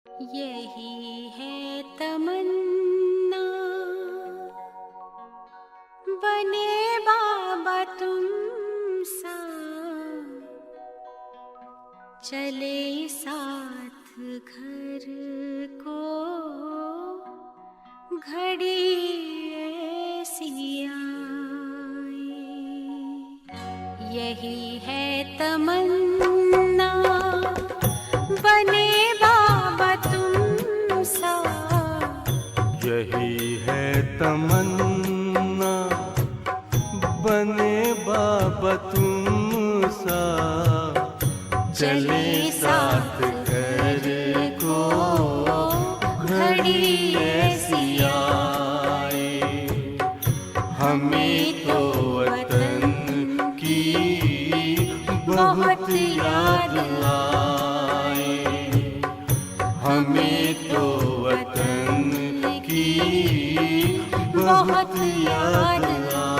यही है तमन्ना, बने बाबा तुम सा, चले साथ घर को घड़ी ऐसी आए। यही है तमन्ना, बने बाबा तुम सा, यही है तमन्ना, बने बाबा तुम सा, चले साथ घर को घड़ी ऐसी आए। हमें तो वतन की बहुत याद आए, हमें तो वतन की बहुत याद आए।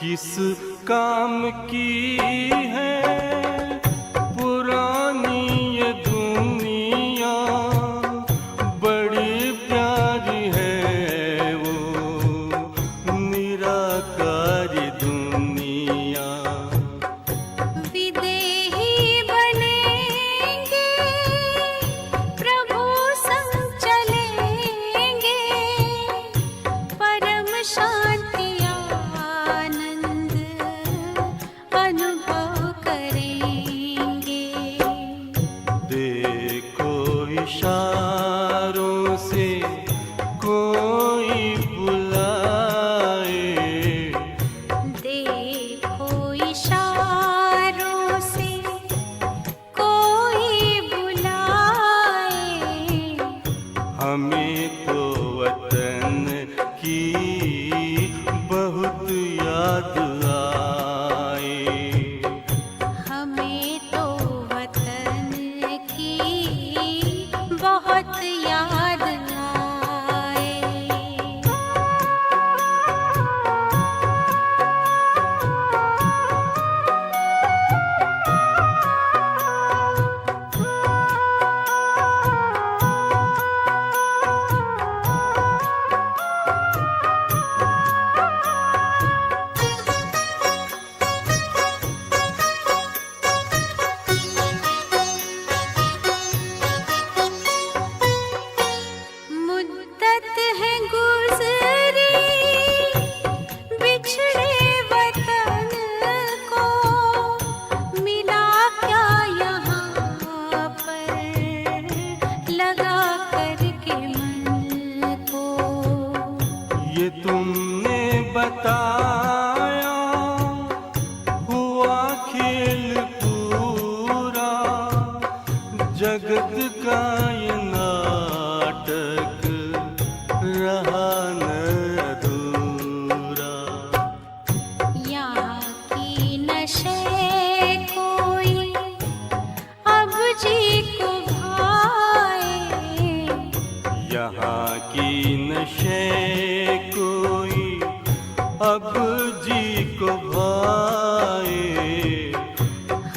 किस काम की है पुरानी ये दुनिया, बड़ी प्यारी है वो निराकारी दुनिया। विदेही बनेंगे प्रभु संग चलेंगे, परम शांति आनंद अनुभव करेंगे। देखो इशारों से कोई बुलाए, देखो इशारों से कोई बुलाए, हमें तो वतन की बहुत याद आए। हमें तो वतन की बहुत याद आए। मुद्दत है गुज़री बिछड़े वतन को, मिला क्या यहाँ पर लगा करके मन को। ये तुमने बताया हुआ खेल पूरा, जगत का ये नाटक रहा न अधूरा। यहाँ की नशे कोई अब जी को भाए, यहाँ की नशे कोई अब जी को भाए।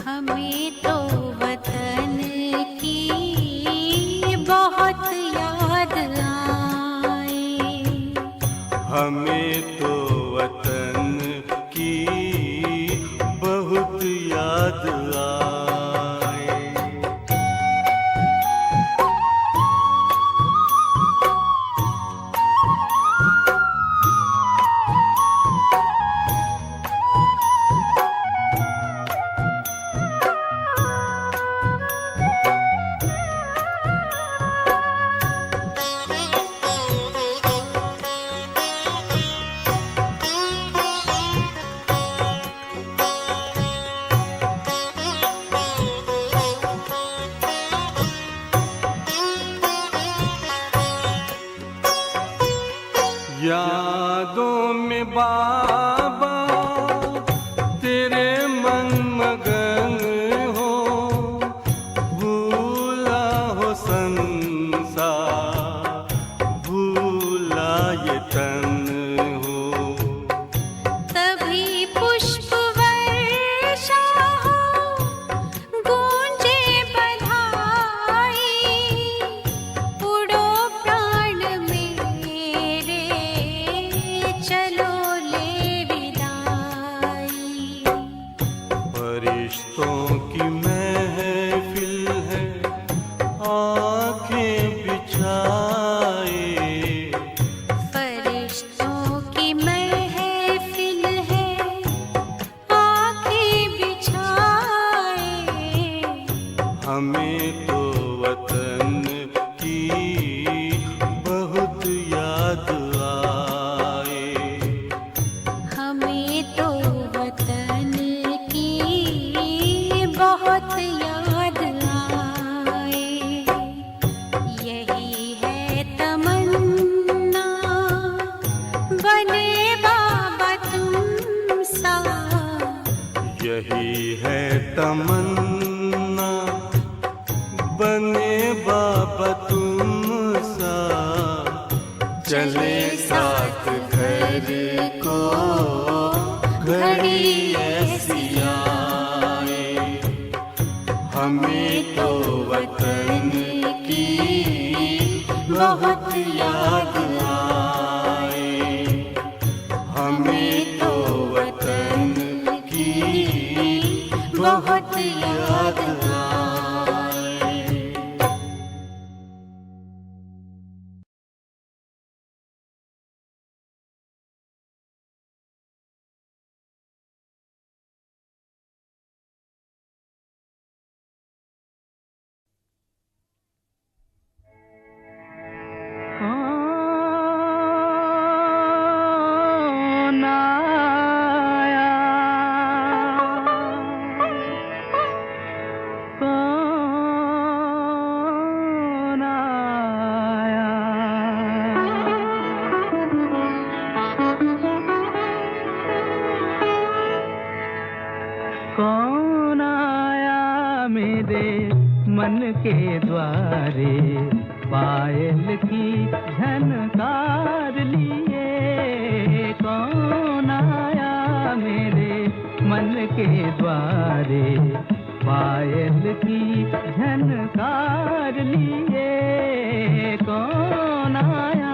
हमें तो वतन की बहुत याद आए। हमें तो वतन की बहुत याद आए। बाबा तेरे मन मगन हो, भूला हो संसार, भूला ये तन हो। तभी पुष्प वर्षा हो, गूंजे बधाई, उड़ो प्राण मेरे, चलो ले विदाई। फरिश्तों की महफिल है, आंखें बिछाए, फरिश्तों की महफिल है, आंखें बिछाए। हमें तो वतन की बहुत याद आए। हमें तो वतन की बहुत याद आए। यही है तमन्ना, बने बाबा तुम सा। यही है तमन्ना, बने बाबा तुम सा। चले साथ घर को घड़ी ऐसी आए। हमें तो वतन की बहुत याद आए। हमें तो वतन की बहुत याद आए। कौन आया, कौन आया, कौन आया मेरे मन के द्वारे, पायल की झनकार लिए। कौन आया मेरे मन के द्वारे, पायल की झनकार लिए। कौन आया,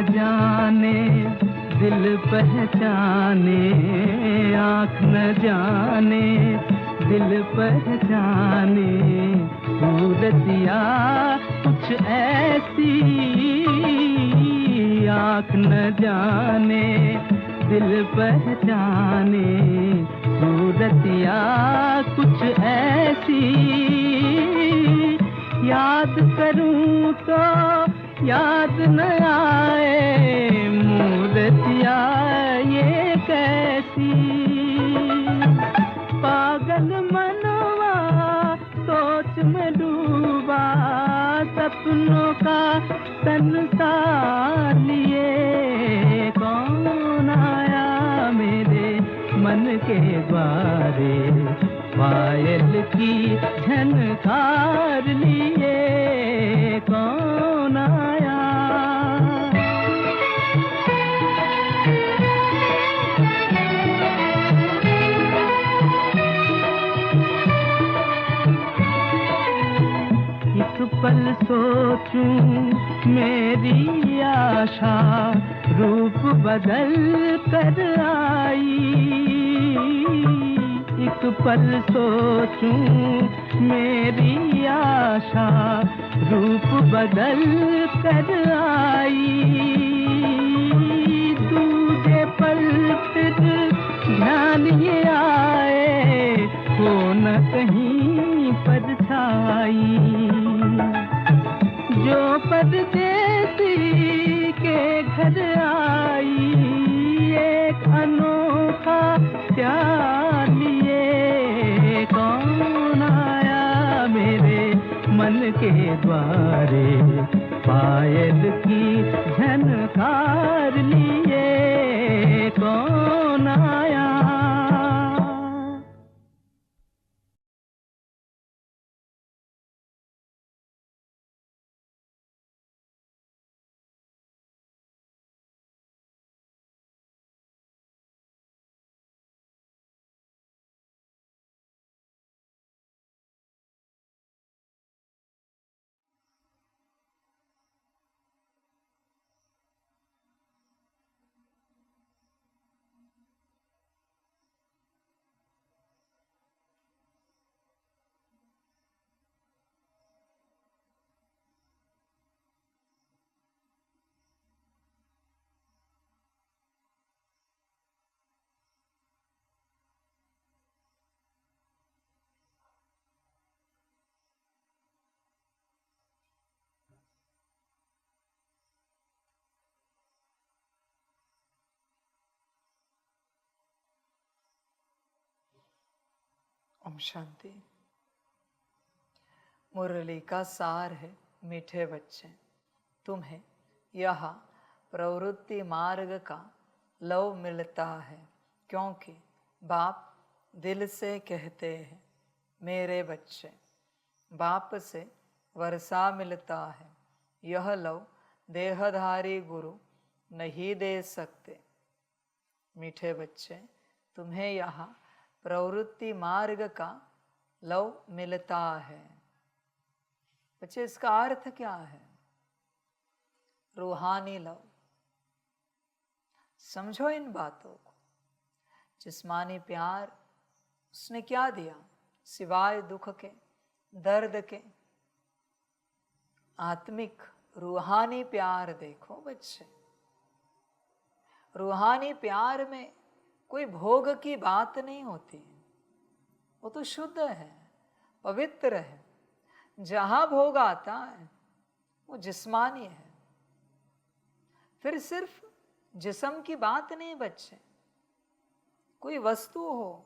जाने दिल पहचाने, आँख न जाने दिल पहचाने। सूरतिया कुछ ऐसी, आँख न जाने दिल पहचाने। सूरतिया कुछ ऐसी, याद करूं तो याद न आए। मूर्तिया ये कैसी, पागल मनवा सोच में डूबा। सपनों का संसार लिए। कौन आया मेरे मन के द्वारे, पायल की झनकार लिए। कौन आया, एक पल सोचूं मेरी आशा, रूप बदल कर आई। एक पल सोचूं मेरी आशा, रूप बदल कर आई। दूजे पल फिर ध्यान ये आए, हो न कहीं परछाई। जो परदेसी के घर आई एक अनोखा प्यार लिए। कौन आया मेरे मन के द्वारे, पायल की झनकार लिए। कौन आया। ओम शांति। मुरली का सार है मीठे बच्चे, तुम्हें यहाँ प्रवृत्ति मार्ग का लव मिलता है, क्योंकि बाप दिल से कहते हैं मेरे बच्चे। बाप से वर्षा मिलता है, यह लव देहधारी गुरु नहीं दे सकते। मीठे बच्चे, तुम्हें यहाँ प्रवृत्ति मार्ग का लव मिलता है। बच्चे, इसका अर्थ क्या है? रूहानी लव। समझो इन बातों को। जिस्मानी प्यार उसने क्या दिया सिवाय दुख के, दर्द के? आत्मिक रूहानी प्यार देखो बच्चे। रूहानी प्यार में कोई भोग की बात नहीं होती, वो तो शुद्ध है, पवित्र है। जहां भोग आता है वो जिस्मानी है। फिर सिर्फ जिस्म की बात नहीं बच्चे, कोई वस्तु हो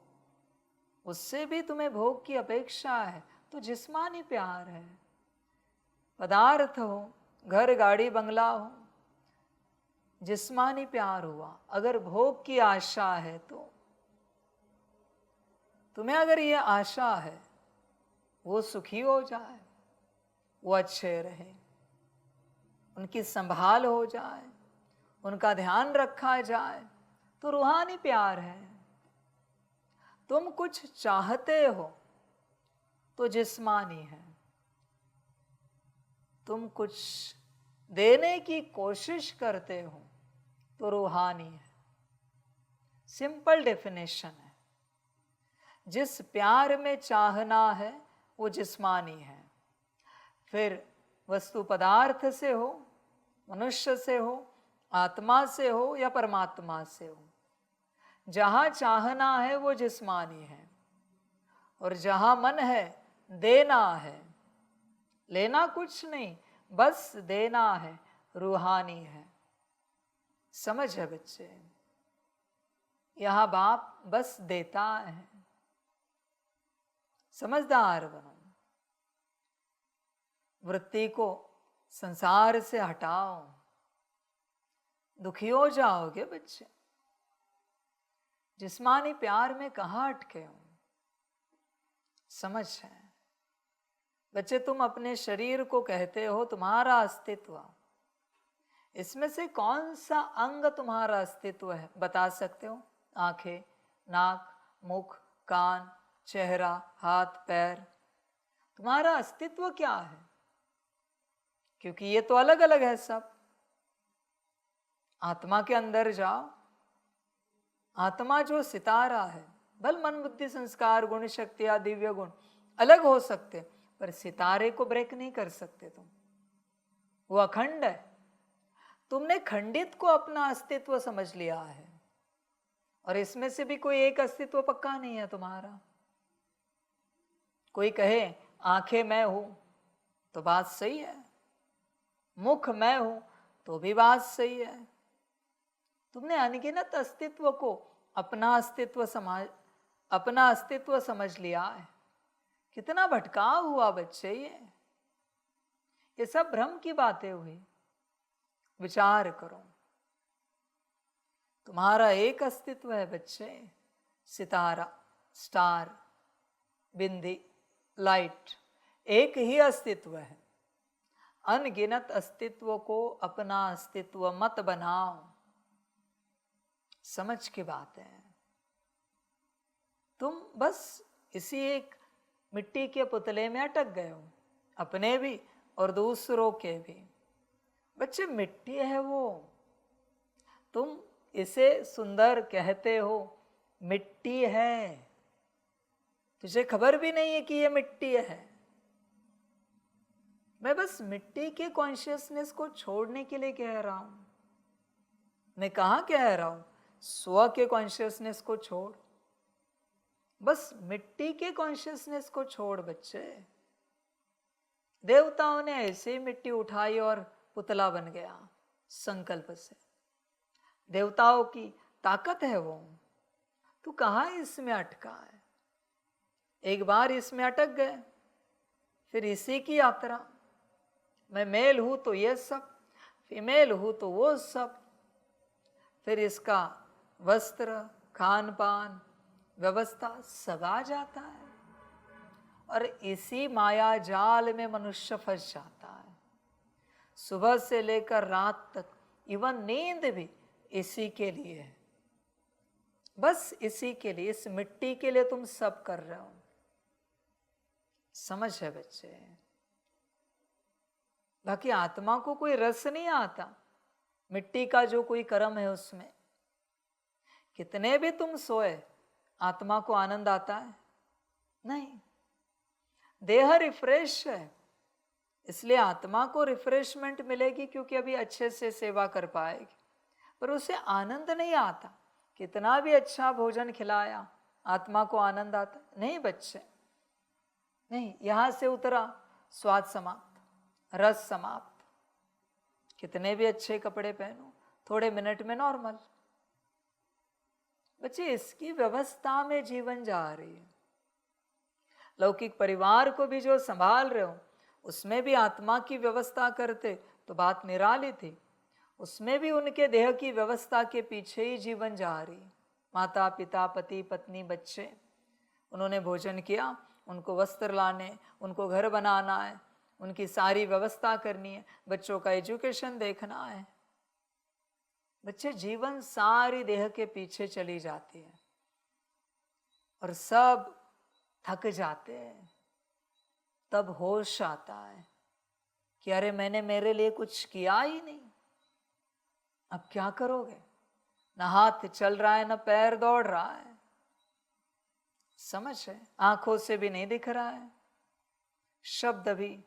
उससे भी तुम्हें भोग की अपेक्षा है तो जिस्मानी प्यार है। पदार्थ हो, घर गाड़ी बंगला हो, जिस्मानी प्यार हुआ। अगर भोग की आशा है तो तुम्हें अगर ये आशा है वो सुखी हो जाए, वो अच्छे रहे, उनकी संभाल हो जाए, उनका ध्यान रखा जाए, तो रूहानी प्यार है। तुम कुछ चाहते हो तो जिस्मानी है। तुम कुछ देने की कोशिश करते हो तो रूहानी है। सिंपल डेफिनेशन है। जिस प्यार में चाहना है वो जिस्मानी है। फिर वस्तु पदार्थ से हो, मनुष्य से हो, आत्मा से हो या परमात्मा से हो, जहां चाहना है वो जिस्मानी है। और जहां मन है देना है, लेना कुछ नहीं, बस देना है, रूहानी है। समझ है बच्चे? यहां बाप बस देता है। समझदार बनो। वृत्ति को संसार से हटाओ, दुखी हो जाओगे बच्चे। जिस्मानी प्यार में कहाँ अटके हो? समझ है बच्चे? तुम अपने शरीर को कहते हो तुम्हारा अस्तित्व। इसमें से कौन सा अंग तुम्हारा अस्तित्व है बता सकते हो? आंखें, नाक, मुख, कान, चेहरा, हाथ, पैर। तुम्हारा अस्तित्व क्या है? क्योंकि ये तो अलग अलग है सब। आत्मा के अंदर जाओ। आत्मा जो सितारा है, बल मन बुद्धि संस्कार गुण शक्तियां दिव्य गुण अलग हो सकते, पर सितारे को ब्रेक नहीं कर सकते तुम। वो अखंड है। तुमने खंडित को अपना अस्तित्व समझ लिया है, और इसमें से भी कोई एक अस्तित्व पक्का नहीं है तुम्हारा। कोई कहे आंखें मैं हूं तो बात सही है, मुख मैं हूं तो भी बात सही है, तुमने अनगिनत अस्तित्व को अपना अस्तित्व समझ लिया है। कितना भटकाव हुआ बच्चे, ये सब भ्रम की बातें हुई। विचार करो, तुम्हारा एक अस्तित्व है बच्चे, सितारा, स्टार, बिंदी, लाइट, एक ही अस्तित्व है। अनगिनत अस्तित्व को अपना अस्तित्व मत बनाओ। समझ की बात है। तुम बस इसी एक मिट्टी के पुतले में अटक गए हो, अपने भी और दूसरों के भी। बच्चे मिट्टी है वो, तुम इसे सुंदर कहते हो, मिट्टी है। तुझे खबर भी नहीं है कि ये मिट्टी है। मैं बस मिट्टी के कॉन्शियसनेस को छोड़ने के लिए कह रहा हूं। मैं कहाँ कह रहा हूं? स्व के कॉन्शियसनेस को छोड़, बस मिट्टी के कॉन्शियसनेस को छोड़ बच्चे। देवताओं ने ऐसे ही मिट्टी उठाई और पुतला बन गया संकल्प से। देवताओं की ताकत है वो। तू कहाँ इसमें अटका है? एक बार इसमें अटक गए, फिर इसी की यात्रा। मैं मेल हूं तो ये सब, फीमेल हूं तो वो सब। फिर इसका वस्त्र, खान पान, व्यवस्था सब आ जाता है और इसी माया जाल में मनुष्य फंस जाता है। सुबह से लेकर रात तक, इवन नींद भी इसी के लिए है। बस इसी के लिए, इस मिट्टी के लिए तुम सब कर रहे हो। समझ है बच्चे? बाकी आत्मा को कोई रस नहीं आता मिट्टी का जो कोई कर्म है उसमें। कितने भी तुम सोए, आत्मा को आनंद आता है? नहीं। देह रिफ्रेश है, इसलिए आत्मा को रिफ्रेशमेंट मिलेगी क्योंकि अभी अच्छे से सेवा कर पाएगी, पर उसे आनंद नहीं आता। कितना भी अच्छा भोजन खिलाया, आत्मा को आनंद आता? नहीं बच्चे, नहीं। यहां से उतरा, स्वाद समाप्त, रस समाप्त। कितने भी अच्छे कपड़े पहनो, थोड़े मिनट में नॉर्मल। बच्चे, इसकी व्यवस्था में जीवन जा रही है। लौकिक परिवार को भी जो संभाल रहे हो, उसमें भी आत्मा की व्यवस्था करते तो बात निराली थी। उसमें भी उनके देह की व्यवस्था के पीछे ही जीवन जा रही। माता पिता, पति पत्नी, बच्चे, उन्होंने भोजन किया, उनको वस्त्र लाने, उनको घर बनाना है, उनकी सारी व्यवस्था करनी है, बच्चों का एजुकेशन देखना है। बच्चे, जीवन सारी देह के पीछे चली जाती है और सब थक जाते हैं। तब होश आता है कि अरे मैंने मेरे लिए कुछ किया ही नहीं। अब क्या करोगे? ना हाथ चल रहा है, ना पैर दौड़ रहा है। समझ है? आंखों से भी नहीं दिख रहा है, शब्द भी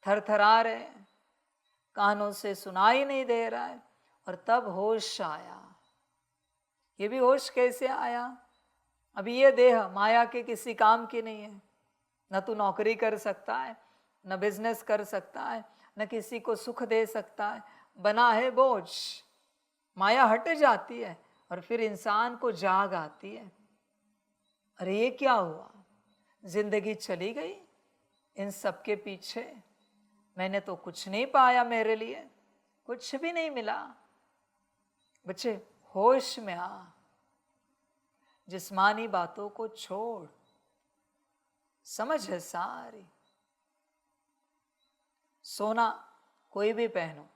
थरथरा रहे हैं, कानों से सुनाई नहीं दे रहा है। और तब होश आया। ये भी होश कैसे आया? अभी ये देह माया के किसी काम की नहीं है। न तू नौकरी कर सकता है, न बिजनेस कर सकता है, न किसी को सुख दे सकता है। बना है बोझ। माया हट जाती है और फिर इंसान को जाग आती है। अरे ये क्या हुआ? जिंदगी चली गई इन सब के पीछे। मैंने तो कुछ नहीं पाया, मेरे लिए कुछ भी नहीं मिला। बच्चे, होश में आ, जिस्मानी बातों को छोड़। समझ है सारी? सोना कोई भी पहनो,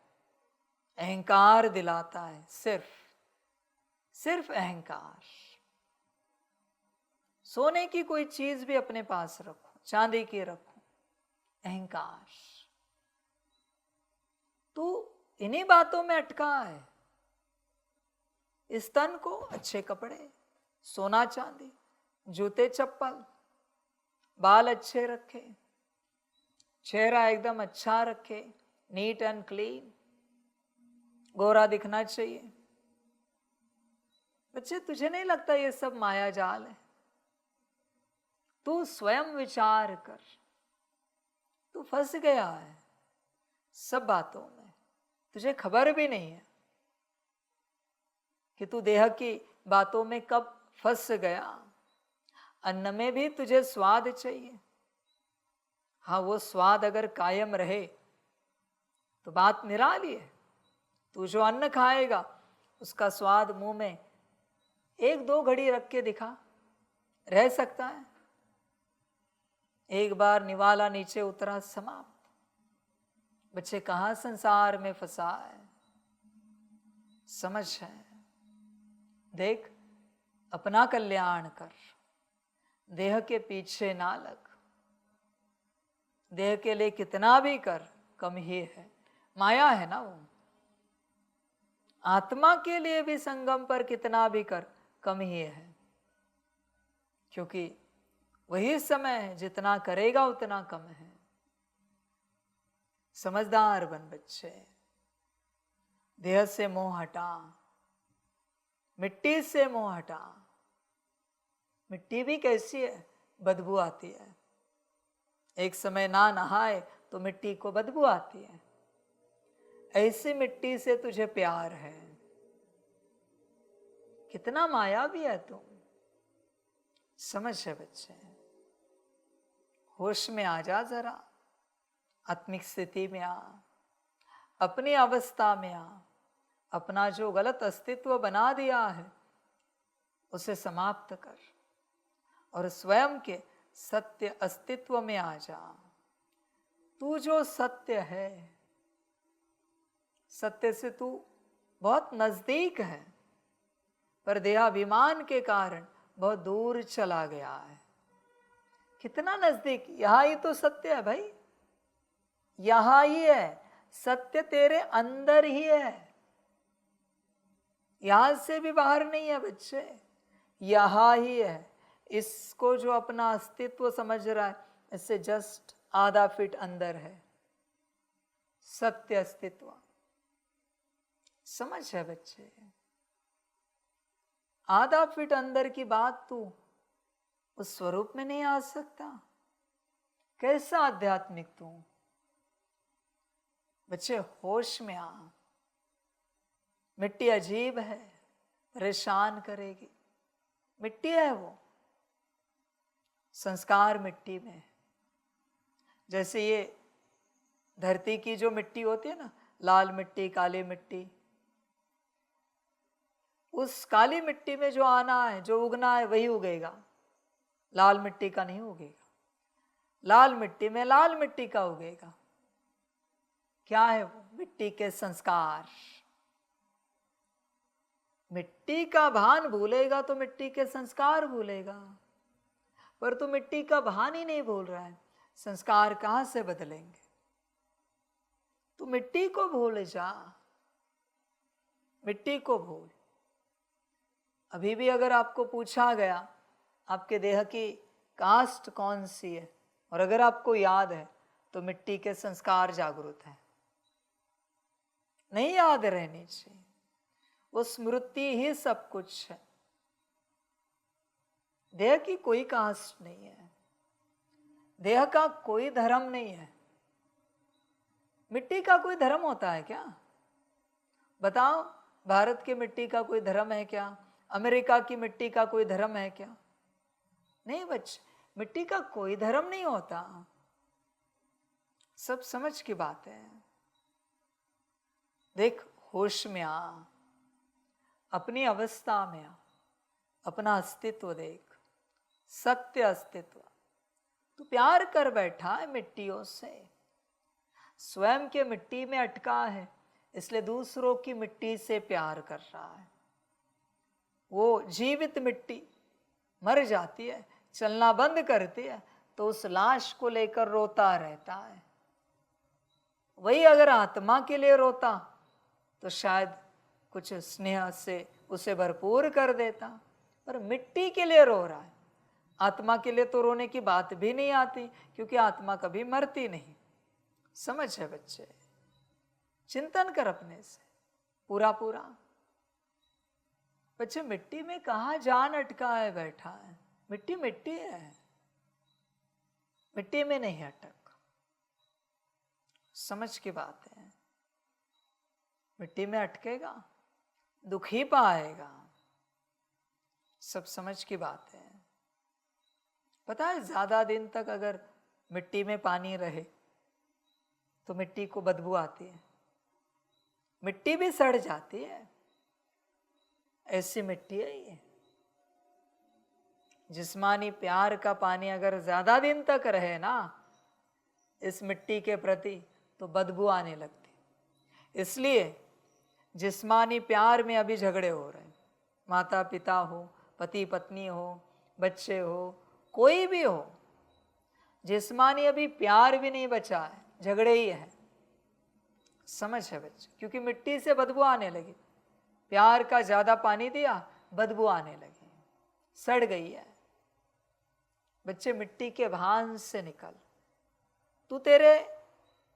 अहंकार दिलाता है। सिर्फ अहंकार। सोने की कोई चीज भी अपने पास रखो, चांदी की रखो, अहंकार। तू इन्हीं बातों में अटका है। इस तन को अच्छे कपड़े, सोना चांदी, जूते चप्पल, बाल अच्छे रखे, चेहरा एकदम अच्छा रखे, नीट एंड क्लीन, गोरा दिखना चाहिए। बच्चे, तुझे नहीं लगता ये सब माया जाल है? तू स्वयं विचार कर। तू फंस गया है सब बातों में, तुझे खबर भी नहीं है। कि तू देह की बातों में कब फंस गया। अन्न में भी तुझे स्वाद चाहिए। हाँ, वो स्वाद अगर कायम रहे तो बात निराली है। तू जो अन्न खाएगा उसका स्वाद मुंह में 1-2 घड़ी रख के दिखा, रह सकता है? एक बार निवाला नीचे उतरा, समाप्त। बच्चे कहाँ संसार में फंसा है, समझ है। देख, अपना कल्याण कर, देह के पीछे ना लग। देह के लिए कितना भी कर कम ही है, माया है ना वो। आत्मा के लिए भी संगम पर कितना भी कर कम ही है, क्योंकि वही समय है, जितना करेगा उतना कम है। समझदार बन बच्चे, देह से मोह हटा, मिट्टी से मोह हटा। मिट्टी भी कैसी है, बदबू आती है। एक समय ना नहाए तो मिट्टी को बदबू आती है। ऐसी मिट्टी से तुझे प्यार है। कितना मायावी है तुम, समझ है बच्चे। होश में आ जा जरा, आत्मिक स्थिति में आ, अपनी अवस्था में आ। अपना जो गलत अस्तित्व बना दिया है उसे समाप्त कर और स्वयं के सत्य अस्तित्व में आ जा। तू जो सत्य है, सत्य से तू बहुत नजदीक है, पर देहाभिमान के कारण बहुत दूर चला गया है। कितना नजदीक, यहां ही तो सत्य है भाई, यहां ही है सत्य, तेरे अंदर ही है, यहां से भी बाहर नहीं है बच्चे, यहां ही है। इसको जो अपना अस्तित्व समझ रहा है, इससे जस्ट आधा फीट अंदर है सत्य अस्तित्व, समझ है बच्चे। आधा फीट अंदर की बात तू उस स्वरूप में नहीं आ सकता, कैसा आध्यात्मिक तू। बच्चे होश में आ। मिट्टी अजीब है, परेशान करेगी, मिट्टी है वो, संस्कार मिट्टी में। जैसे ये धरती की जो मिट्टी होती है ना, लाल मिट्टी, काली मिट्टी, उस काली मिट्टी में जो आना है, जो उगना है वही उगेगा, लाल मिट्टी का नहीं उगेगा। लाल मिट्टी में लाल मिट्टी का उगेगा। क्या है वो? मिट्टी के संस्कार। मिट्टी का भान भूलेगा तो मिट्टी के संस्कार भूलेगा, पर तू मिट्टी का भान ही नहीं भूल रहा है, संस्कार कहां से बदलेंगे। तू मिट्टी को भूल जा, मिट्टी को भूल। अभी भी अगर आपको पूछा गया आपके देह की कास्ट कौन सी है, और अगर आपको याद है तो मिट्टी के संस्कार जागृत हैं। नहीं याद रहनी चाहिए, वो स्मृति ही सब कुछ है। देह की कोई कास्ट नहीं है, देह का कोई धर्म नहीं है। मिट्टी का कोई धर्म होता है क्या? बताओ, भारत की मिट्टी का कोई धर्म है क्या? अमेरिका की मिट्टी का कोई धर्म है क्या? नहीं बच्चे, मिट्टी का कोई धर्म नहीं होता। सब समझ की बात है। देख, होश में आ, अपनी अवस्था में आ, अपना अस्तित्व देख, सत्य अस्तित्व। तू प्यार कर बैठा है मिट्टियों से, स्वयं के मिट्टी में अटका है, इसलिए दूसरों की मिट्टी से प्यार कर रहा है। वो जीवित मिट्टी मर जाती है, चलना बंद करती है, तो उस लाश को लेकर रोता रहता है। वही अगर आत्मा के लिए रोता तो शायद कुछ स्नेह से उसे भरपूर कर देता, पर मिट्टी के लिए रो रहा है। आत्मा के लिए तो रोने की बात भी नहीं आती, क्योंकि आत्मा कभी मरती नहीं। समझ है बच्चे, चिंतन कर अपने से पूरा पूरा। बच्चे, मिट्टी में कहाँ जान अटका है बैठा है? मिट्टी मिट्टी है, मिट्टी में नहीं अटक। समझ की बात है, मिट्टी में अटकेगा दुख ही पाएगा। सब समझ की बात है। पता है ज्यादा दिन तक अगर मिट्टी में पानी रहे तो मिट्टी को बदबू आती है, मिट्टी भी सड़ जाती है। ऐसी मिट्टी है ये। जिस्मानी प्यार का पानी अगर ज्यादा दिन तक रहे ना इस मिट्टी के प्रति तो बदबू आने लगती। इसलिए जिस्मानी प्यार में अभी झगड़े हो रहे हैं, माता पिता हो, पति पत्नी हो, बच्चे हो, कोई भी हो, जिस्मानी अभी प्यार भी नहीं बचा है, झगड़े ही है। समझ है बच्चे, क्योंकि मिट्टी से बदबू आने लगी। प्यार का ज्यादा पानी दिया, बदबू आने लगी, सड़ गई है। बच्चे मिट्टी के भान से निकल। तू तेरे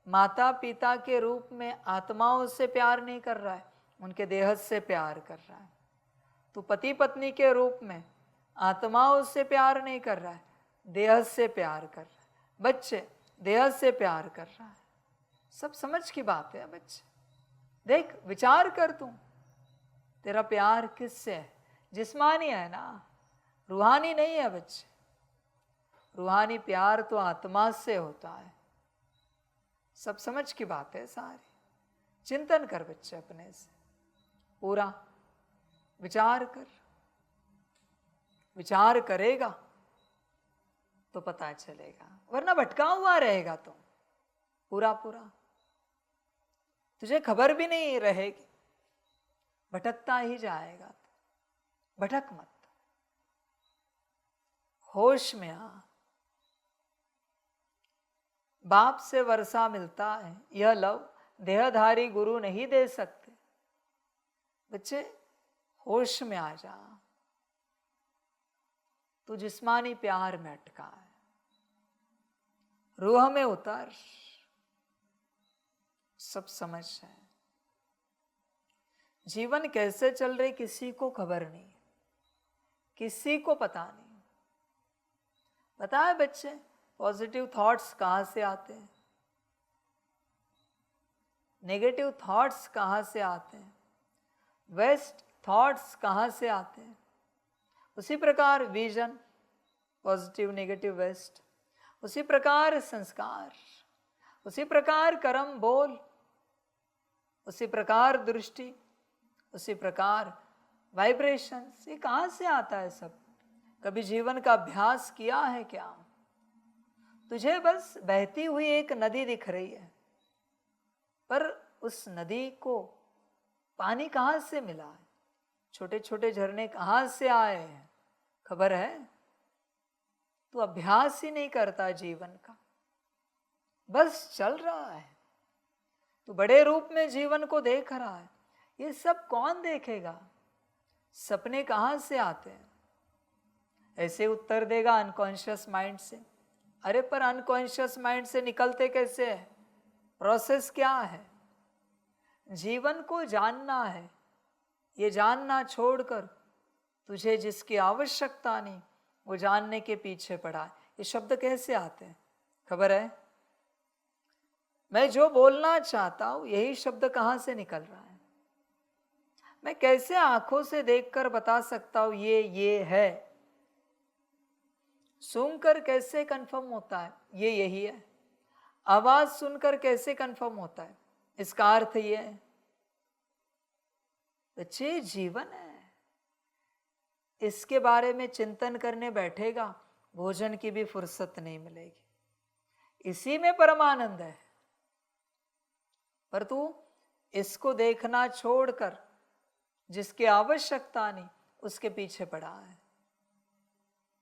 माता पिता के रूप में आत्माओं से प्यार नहीं कर रहा है, उनके देह से प्यार कर रहा है। तू पति पत्नी के रूप में आत्माओं से प्यार नहीं कर रहा है, देह से प्यार कर रहा है। बच्चे देह से प्यार कर रहा है। सब समझ की बात है बच्चे। देख विचार कर तू, तेरा प्यार किससे है? जिस्मानी है ना, रूहानी नहीं है बच्चे। रूहानी प्यार तो आत्मा से होता है। सब समझ की बात है सारी। चिंतन कर बच्चे, अपने से पूरा विचार कर। विचार करेगा तो पता चलेगा, वरना भटका हुआ रहेगा तुम पूरा पूरा। तुझे खबर भी नहीं रहेगी, भटकता ही जाएगा। भटक मत, होश में आ। बाप से वर्षा मिलता है, यह लव देहधारी गुरु नहीं दे सकते। बच्चे होश में आ जा। तू जिस्मानी प्यार में अटका है, रूह में उतर। सब समझ है। जीवन कैसे चल रही किसी को खबर नहीं, किसी को पता नहीं। पता है बच्चे, पॉजिटिव थॉट्स कहां से आते हैं, नेगेटिव थॉट्स कहां से आते हैं, वेस्ट थॉट्स कहां से आते हैं। उसी प्रकार विजन, पॉजिटिव नेगेटिव वेस्ट, उसी प्रकार संस्कार, उसी प्रकार कर्म बोल, उसी प्रकार दृष्टि, उसी प्रकार वाइब्रेशंस। ये कहां से आता है सब? कभी जीवन का अभ्यास किया है क्या? तुझे बस बहती हुई एक नदी दिख रही है, पर उस नदी को पानी कहां से मिला है? छोटे छोटे झरने कहां से आए हैं, खबर है? तू अभ्यास ही नहीं करता जीवन का, बस चल रहा है। तू बड़े रूप में जीवन को देख रहा है। ये सब कौन देखेगा? सपने कहां से आते हैं? ऐसे उत्तर देगा अनकॉन्शियस माइंड से। अरे पर अनकॉन्शियस माइंड से निकलते कैसे है? प्रोसेस क्या है? जीवन को जानना है। ये जानना छोड़कर तुझे जिसकी आवश्यकता नहीं वो जानने के पीछे पड़ा है। ये शब्द कैसे आते हैं खबर है? मैं जो बोलना चाहता हूं यही शब्द कहां से निकल रहा है? मैं कैसे आंखों से देखकर बता सकता हूं ये है? सुनकर कैसे कंफर्म होता है ये यही है? आवाज सुनकर कैसे कंफर्म होता है इसका अर्थ ये है? बच्चे जीवन है, इसके बारे में चिंतन करने बैठेगा भोजन की भी फुर्सत नहीं मिलेगी। इसी में परमानंद है। पर तू इसको देखना छोड़कर जिसकी आवश्यकता नहीं उसके पीछे पड़ा है।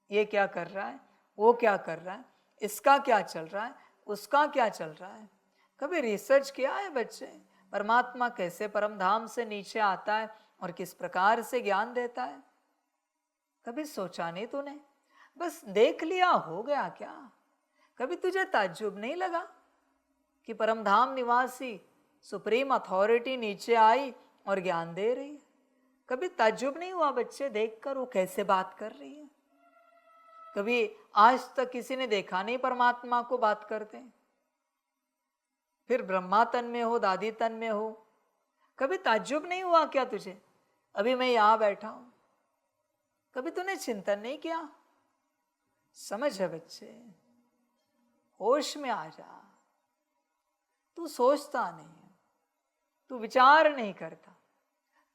ये क्या कर रहा है, वो क्या कर रहा है, इसका क्या चल रहा है, उसका क्या चल रहा है? कभी रिसर्च किया है बच्चे? परमात्मा कैसे परम धाम से नीचे आता है और किस प्रकार से ज्ञान देता है? कभी सोचा नहीं तूने? बस देख लिया हो गया क्या? कभी तुझे ताज्जुब नहीं लगा कि परम धाम निवासी सुप्रीम अथॉरिटी नीचे आई और ज्ञान दे रही है? कभी ताज्जुब नहीं हुआ बच्चे देखकर वो कैसे बात कर रही है? कभी आज तक किसी ने देखा नहीं परमात्मा को बात करते? फिर ब्रह्मा तन में हो, दादी तन में हो, कभी ताज्जुब नहीं हुआ क्या तुझे अभी मैं यहां बैठा हूं, कभी तूने चिंतन नहीं किया? समझ है बच्चे, होश में आ जा। तू सोचता नहीं है, तू विचार नहीं करता,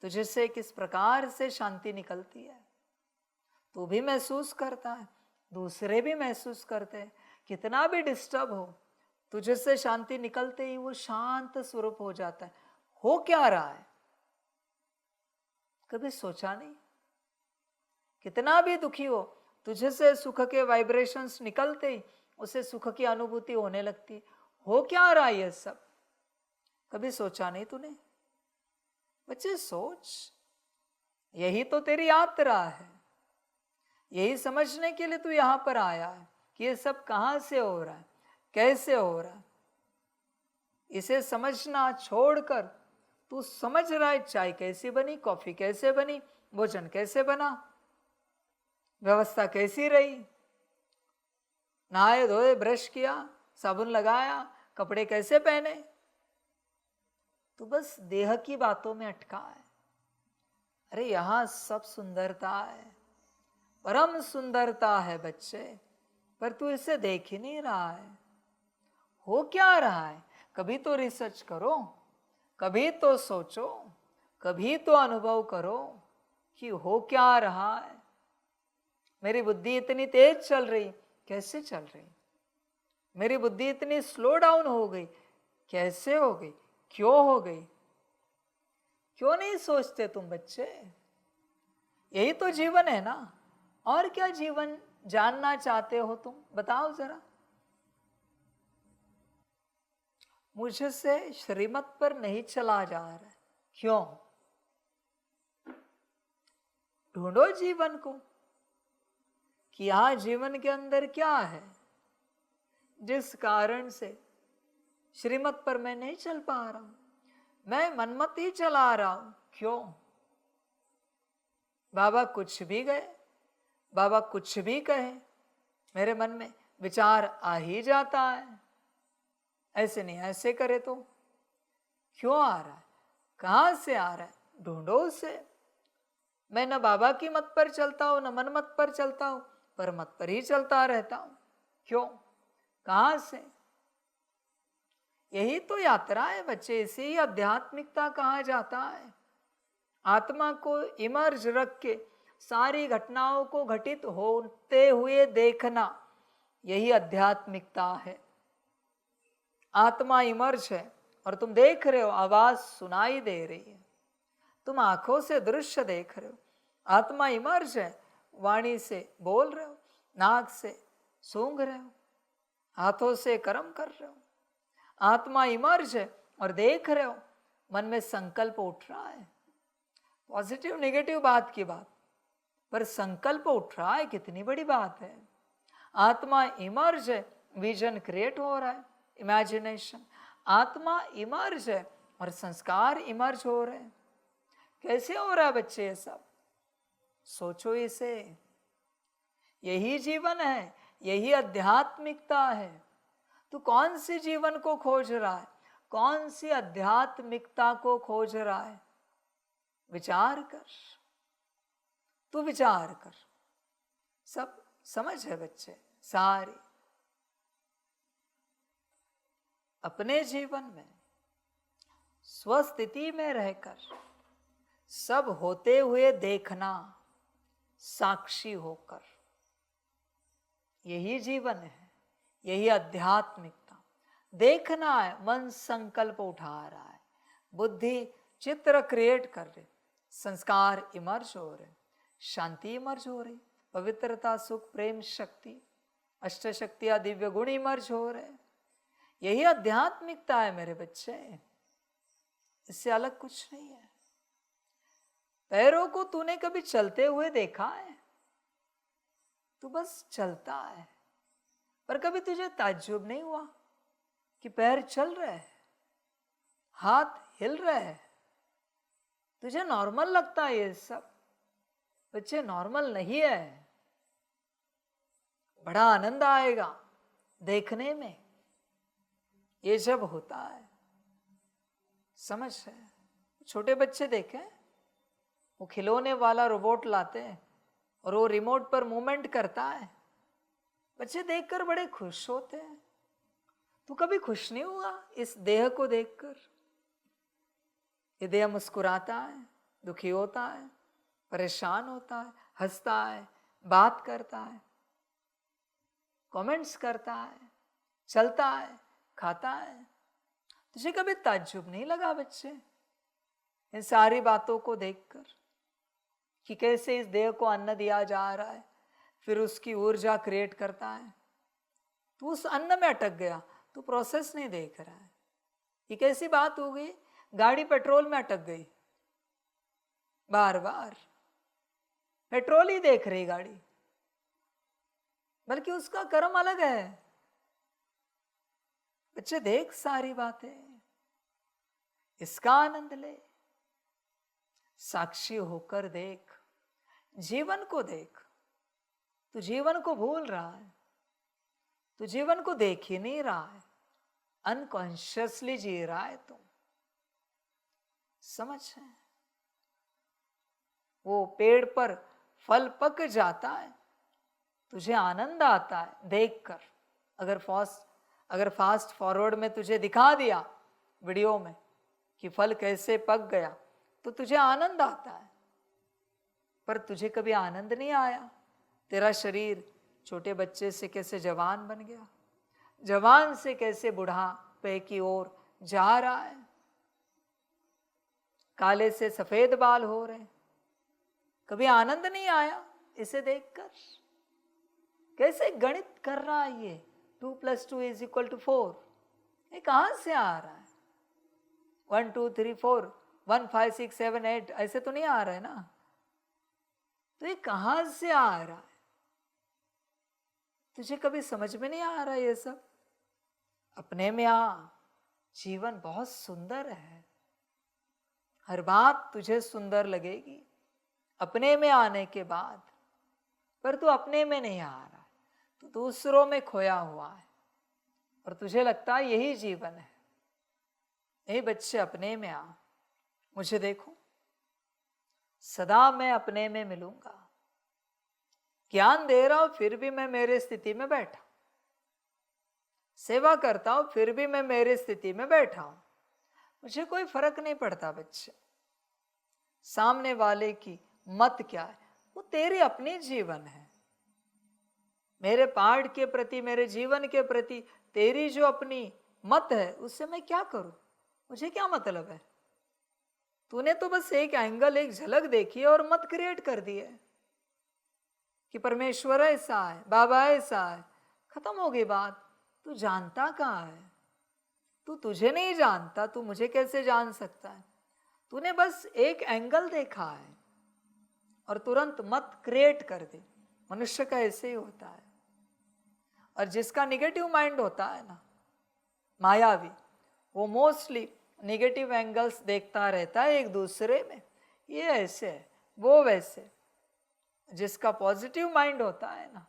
तुझसे किस प्रकार से शांति निकलती है तू भी महसूस करता है, दूसरे भी महसूस करते हैं। कितना भी डिस्टर्ब हो, तुझसे शांति निकलते ही वो शांत स्वरूप हो जाता है। हो क्या रहा है, कभी सोचा नहीं? कितना भी दुखी हो, तुझसे सुख के वाइब्रेशंस निकलते ही उसे सुख की अनुभूति होने लगती। हो क्या रहा है ये सब, कभी सोचा नहीं तूने? बच्चे सोच, यही तो तेरी यात्रा है। यही समझने के लिए तू यहां पर आया है कि ये सब कहां से हो रहा है, कैसे हो रहा है। इसे समझना छोड़कर तू समझ रहा है चाय कैसी बनी, कॉफी कैसे बनी, भोजन कैसे बना, व्यवस्था कैसी रही, नहाए धोए, ब्रश किया, साबुन लगाया, कपड़े कैसे पहने। तू बस देह की बातों में अटका है। अरे यहां सब सुंदरता है, परम सुंदरता है बच्चे, पर तू इसे देख ही नहीं रहा है। हो क्या रहा है, कभी तो रिसर्च करो, कभी तो सोचो, कभी तो अनुभव करो कि हो क्या रहा है। मेरी बुद्धि इतनी तेज चल रही, कैसे चल रही? मेरी बुद्धि इतनी स्लो डाउन हो गई, कैसे हो गई, क्यों हो गई? क्यों नहीं सोचते तुम बच्चे? यही तो जीवन है ना। और क्या जीवन जानना चाहते हो तुम, बताओ जरा। मुझसे श्रीमत पर नहीं चला जा रहा है, क्यों? ढूंढो जीवन को कि यहां जीवन के अंदर क्या है जिस कारण से श्रीमत पर मैं नहीं चल पा रहा हूं, मैं मनमत ही चला रहा हूं। क्यों? बाबा कुछ भी गए, बाबा कुछ भी कहे, मेरे मन में विचार आ ही जाता है। ऐसे नहीं, ऐसे करे तो क्यों आ रहा है, कहां से आ रहा है? ढूंढो उसे। मैं न बाबा की मत पर चलता हूं, न मन मत पर चलता हूं, पर मत पर ही चलता रहता हूं। क्यों, कहां से? यही तो यात्रा है बच्चे, इसे ही आध्यात्मिकता कहा जाता है। आत्मा को इमर्ज रख के सारी घटनाओं को घटित होते हुए देखना, यही आध्यात्मिकता है। आत्मा इमर्ज है और तुम देख रहे हो, आवाज सुनाई दे रही है, तुम आंखों से दृश्य देख रहे हो। आत्मा इमर्ज है, वाणी से बोल रहे हो, नाक से सूंघ रहे हो, हाथों से कर्म कर रहे हो। आत्मा इमर्ज है और देख रहे हो, मन में संकल्प उठ रहा है, पॉजिटिव नेगेटिव बात की बात, पर संकल्प उठ रहा है, कितनी बड़ी बात है। आत्मा इमर्ज है, विजन क्रिएट हो रहा है, इमेजिनेशन। आत्मा इमर्ज है और संस्कार इमर्ज हो रहे हैं। कैसे हो रहा है बच्चे ये सब, सोचो इसे। यही जीवन है, यही आध्यात्मिकता है। तू कौन सी जीवन को खोज रहा है, कौन सी आध्यात्मिकता को खोज रहा है? विचार कर, तू विचार कर। सब समझ है बच्चे, सारी अपने जीवन में स्वस्थिति में रहकर सब होते हुए देखना, साक्षी होकर, यही जीवन है, यही आध्यात्मिकता। देखना है, मन संकल्प उठा रहा है, बुद्धि चित्र क्रिएट कर रही, संस्कार इमर्ज हो रहे, शांति इमर्ज हो रही, पवित्रता, सुख, प्रेम, शक्ति, अष्ट शक्तियां, दिव्य गुण इमर्ज हो रहे। यही आध्यात्मिकता है मेरे बच्चे, इससे अलग कुछ नहीं है। पैरों को तूने कभी चलते हुए देखा है? तू बस चलता है, पर कभी तुझे ताज्जुब नहीं हुआ कि पैर चल रहे हैं, हाथ हिल रहे हैं? तुझे नॉर्मल लगता है ये सब? बच्चे नॉर्मल नहीं है। बड़ा आनंद आएगा देखने में ये जब होता है। समझ है? छोटे बच्चे देखें, वो खिलौने वाला रोबोट लाते हैं और वो रिमोट पर मूवमेंट करता है, बच्चे देखकर बड़े खुश होते हैं। तू कभी खुश नहीं हुआ इस देह को देखकर? ये देह मुस्कुराता है, दुखी होता है, परेशान होता है, हंसता है, बात करता है, कमेंट्स करता है, चलता है, खाता है। तुझे कभी ताज्जुब नहीं लगा बच्चे इन सारी बातों को देखकर कि कैसे इस देह को अन्न दिया जा रहा है, फिर उसकी ऊर्जा क्रिएट करता है। तू उस अन्न में अटक गया, तू प्रोसेस नहीं देख रहा है। ये कैसी बात हो गई? गाड़ी पेट्रोल में अटक गई, बार बार पेट्रोल ही देख रही गाड़ी, बल्कि उसका कर्म अलग है। बच्चे देख सारी बातें, इसका आनंद ले, साक्षी होकर देख, जीवन को देख। तू जीवन को भूल रहा है, तू जीवन को देख ही नहीं रहा है, अनकॉन्शियसली जी रहा है तुम। समझ है? वो पेड़ पर फल पक जाता है, तुझे आनंद आता है देखकर। अगर फास्ट फॉरवर्ड में तुझे दिखा दिया वीडियो में कि फल कैसे पक गया, तो तुझे आनंद आता है। पर तुझे कभी आनंद नहीं आया। तेरा शरीर छोटे बच्चे से कैसे जवान बन गया, जवान से कैसे बुढ़ापे की ओर जा रहा है, काले से सफेद बाल हो रहे। कभी आनंद नहीं आया इसे देखकर? कैसे गणित कर रहा है ये 2 + 2 = 4? ये कहां से आ रहा है? 1 2 3 4 1 5 6 7 8 ऐसे तो नहीं आ रहा है ना? तो ये कहां से आ रहा है? तुझे कभी समझ में नहीं आ रहा ये सब? अपने में आ। जीवन बहुत सुंदर है, हर बात तुझे सुंदर लगेगी अपने में आने के बाद। पर तू अपने में नहीं आ रहा, तू दूसरों में खोया हुआ है और तुझे लगता है यही जीवन है। ए बच्चे, अपने में आ, मुझे देखो, सदा मैं अपने में मिलूंगा। ज्ञान दे रहा हूं फिर भी मैं मेरे स्थिति में बैठा, सेवा करता हूं फिर भी मैं मेरी स्थिति में बैठा हूं। मुझे कोई फर्क नहीं पड़ता बच्चे, सामने वाले की मत क्या है, वो तेरी अपनी जीवन है। मेरे पाठ के प्रति, मेरे जीवन के प्रति तेरी जो अपनी मत है, उससे मैं क्या करूं? मुझे क्या मतलब है? तूने तो बस एक एंगल, एक झलक देखी और मत क्रिएट कर दी है कि परमेश्वर ऐसा है, बाबा ऐसा है। खत्म हो गई बात। तू जानता कहाँ है? तू तुझे नहीं जानता, तू मुझे कैसे जान सकता है? तूने बस एक एंगल देखा है और तुरंत मत क्रिएट कर दी। मनुष्य का ऐसे ही होता है। और जिसका निगेटिव माइंड होता है ना, मायावी, वो मोस्टली निगेटिव एंगल्स देखता रहता है एक दूसरे में, ये ऐसे है, वो वैसे। जिसका पॉजिटिव माइंड होता है ना,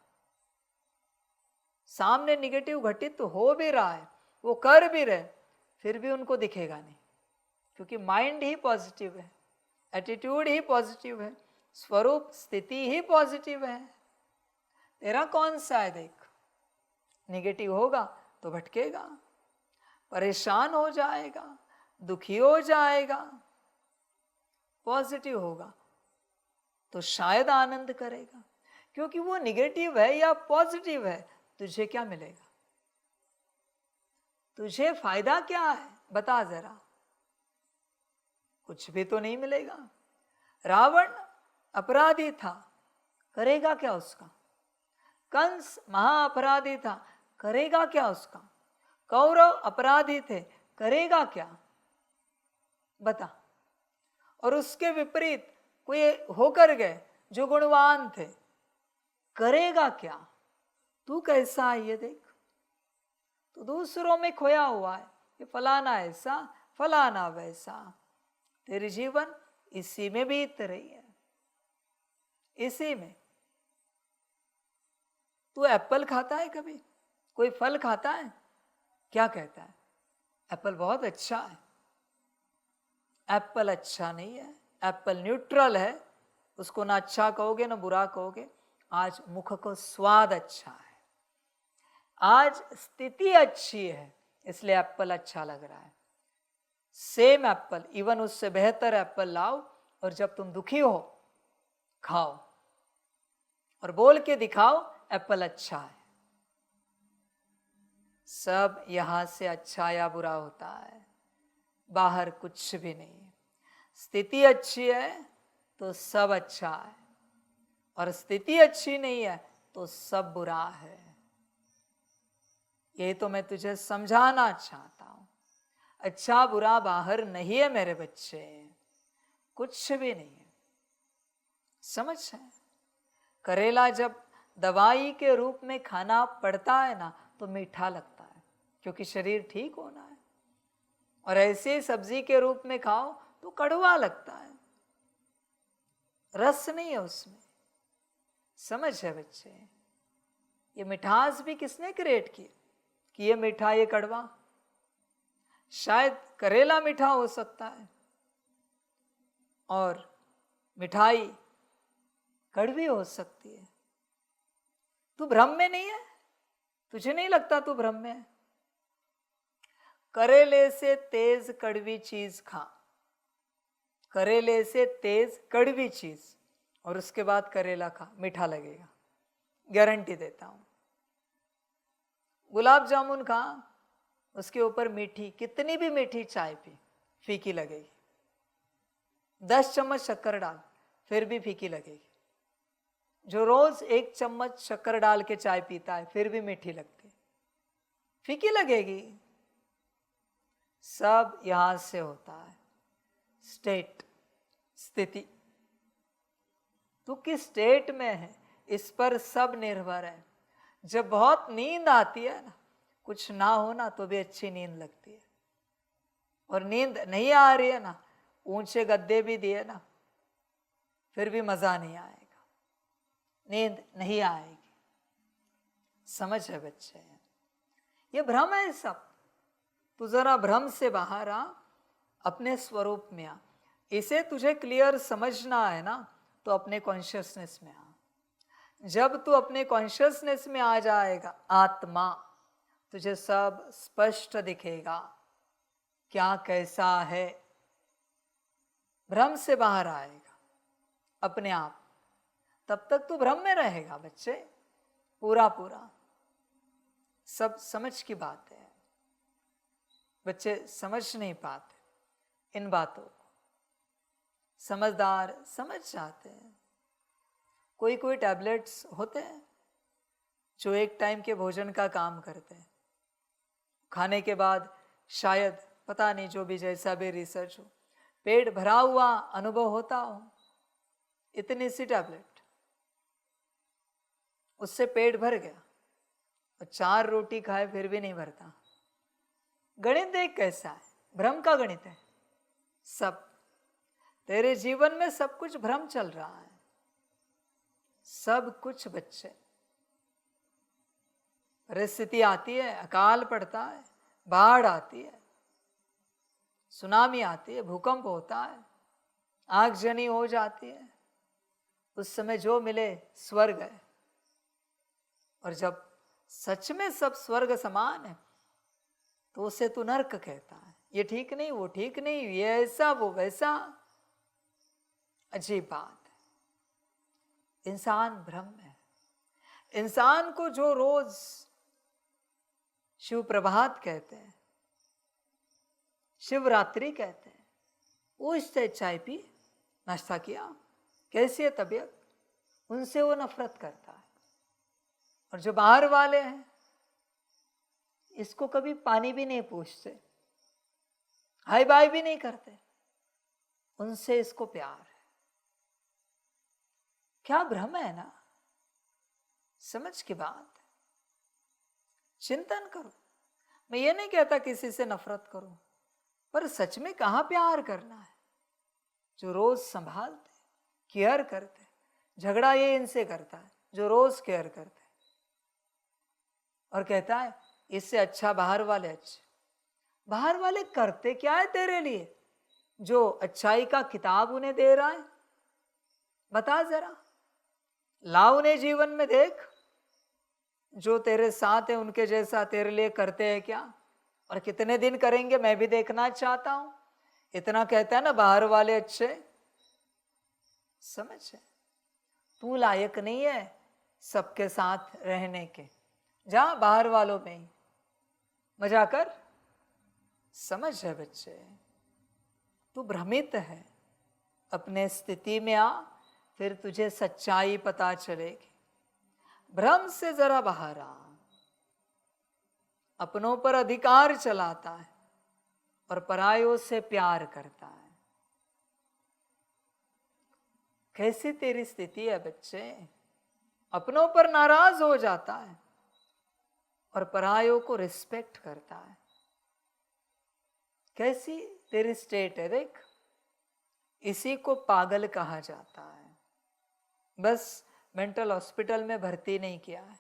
सामने निगेटिव घटित तो हो भी रहा है, वो कर भी रहे, फिर भी उनको दिखेगा नहीं, क्योंकि माइंड ही पॉजिटिव है, एटीट्यूड ही पॉजिटिव है, स्वरूप स्थिति ही पॉजिटिव है। तेरा कौन सा है देख। निगेटिव होगा तो भटकेगा, परेशान हो जाएगा, दुखी हो जाएगा। पॉजिटिव होगा तो शायद आनंद करेगा, क्योंकि वो निगेटिव है या पॉजिटिव है, तुझे क्या मिलेगा? तुझे फायदा क्या है बता जरा? कुछ भी तो नहीं मिलेगा। रावण अपराधी था, करेगा क्या उसका? कंस महाअपराधी था, करेगा क्या उसका? कौरव अपराधी थे, करेगा क्या? बता। और उसके विपरीत कोई होकर गए जो गुणवान थे, करेगा क्या? तू कैसा है ये देख। तो दूसरों में खोया हुआ है, ये फलाना ऐसा, फलाना वैसा। तेरी जीवन इसी में बीत रही है, इसी में। तू एप्पल खाता है कभी? कोई फल खाता है? क्या कहता है? एप्पल बहुत अच्छा है। एप्पल अच्छा नहीं है, एप्पल न्यूट्रल है, उसको ना अच्छा कहोगे ना बुरा कहोगे। आज मुख को स्वाद अच्छा है, आज स्थिति अच्छी है, इसलिए एप्पल अच्छा लग रहा है। सेम एप्पल, इवन उससे बेहतर एप्पल लाओ और जब तुम दुखी हो खाओ और बोल के दिखाओ एप्पल अच्छा है। सब यहां से अच्छा या बुरा होता है, बाहर कुछ भी नहीं है। स्थिति अच्छी है तो सब अच्छा है, और स्थिति अच्छी नहीं है तो सब बुरा है। ये तो मैं तुझे समझाना चाहता हूं। अच्छा बुरा बाहर नहीं है मेरे बच्चे, कुछ भी नहीं है। समझ है? करेला जब दवाई के रूप में खाना पड़ता है ना तो मीठा लगता है, क्योंकि शरीर ठीक होना है। और ऐसे ही सब्जी के रूप में खाओ तो कड़वा लगता है, रस नहीं है उसमें। समझ है बच्चे? ये मिठास भी किसने क्रिएट की कि ये मीठा ये कड़वा? शायद करेला मीठा हो सकता है और मिठाई कड़वी हो सकती है। तू भ्रम में नहीं है? तुझे नहीं लगता तू भ्रम में है? करेले से तेज कड़वी चीज खा, करेले से तेज कड़वी चीज, और उसके बाद करेला खा, मीठा लगेगा, गारंटी देता हूं। गुलाब जामुन खा, उसके ऊपर मीठी, कितनी भी मीठी चाय पी, फीकी लगेगी। 10 चम्मच शक्कर डाल, फिर भी फीकी लगेगी। जो रोज 1 चम्मच शक्कर डाल के चाय पीता है फिर भी मीठी लगती है, फीकी लगेगी। सब यहां से होता है। स्टेट, स्थिति, तू किस स्टेट में है इस पर सब निर्भर है। जब बहुत नींद आती है ना, कुछ ना हो ना तो भी अच्छी नींद लगती है, और नींद नहीं आ रही है ना, ऊंचे गद्दे भी दिए ना फिर भी मजा नहीं आएगा, नींद नहीं आएगी। समझ है बच्चे? ये भ्रम है सब। तू जरा भ्रम से बाहर आ, अपने स्वरूप में आ। इसे तुझे क्लियर समझना है ना तो अपने कॉन्शियसनेस में आ। जब तू अपने कॉन्शियसनेस में आ जाएगा, आत्मा, तुझे सब स्पष्ट दिखेगा क्या कैसा है। भ्रम से बाहर आएगा अपने आप, तब तक तू भ्रम में रहेगा बच्चे, पूरा पूरा। सब समझ की बात है, बच्चे समझ नहीं पाते इन बातों को। समझदार समझ जाते हैं। कोई कोई टैबलेट्स होते हैं जो एक टाइम के भोजन का काम करते हैं, खाने के बाद शायद, पता नहीं, जो भी जैसा भी रिसर्च हो, पेट भरा हुआ अनुभव होता हो। इतनी सी टैबलेट, उससे पेट भर गया, और 4 रोटी खाए फिर भी नहीं भरता। गणित देख कैसा है, भ्रम का गणित है सब। तेरे जीवन में सब कुछ भ्रम चल रहा है, सब कुछ बच्चे। परिस्थिति आती है, अकाल पड़ता है, बाढ़ आती है, सुनामी आती है, भूकंप होता है, आगजनी हो जाती है, उस समय जो मिले स्वर्ग है। और जब सच में सब स्वर्ग समान है तो उसे तू नर्क कहता है। ये ठीक नहीं, वो ठीक नहीं, ये ऐसा वो वैसा। अजीब बात है। इंसान भ्रम में, इंसान को जो रोज शिव प्रभात कहते हैं, शिवरात्रि कहते हैं, वो इससे चाय पी, नाश्ता किया, कैसी है तबीयत, उनसे वो नफरत करता है। और जो बाहर वाले हैं, इसको कभी पानी भी नहीं पूछते, हाय बाय भी नहीं करते, उनसे इसको प्यार है। क्या भ्रम है ना? समझ की बात है। चिंतन करो। मैं ये नहीं कहता किसी से नफरत करो, पर सच में कहाँ प्यार करना है? जो रोज संभालते, केयर करते। झगड़ा ये इनसे करता है जो रोज केयर करते, और कहता है इससे अच्छा बाहर वाले अच्छे। बाहर वाले करते क्या है तेरे लिए? जो अच्छाई का किताब उन्हें दे रहा है? बता जरा, ला उन्हें जीवन में देख। जो तेरे साथ है उनके जैसा तेरे लिए करते हैं क्या? और कितने दिन करेंगे मैं भी देखना चाहता हूं। इतना कहता है ना बाहर वाले अच्छे, समझ है तू लायक नहीं है सबके साथ रहने के, जा बाहर वालों में ही मजा कर। समझ है बच्चे, तू भ्रमित है, अपने स्थिति में आ, फिर तुझे सच्चाई पता चलेगी। भ्रम से जरा बाहर आ। अपनों पर अधिकार चलाता है और परायों से प्यार करता है। कैसी तेरी स्थिति है बच्चे? अपनों पर नाराज हो जाता है और परायों को रिस्पेक्ट करता है। कैसी तेरी स्टेट है देख। इसी को पागल कहा जाता है। बस मेंटल हॉस्पिटल में भर्ती नहीं किया है।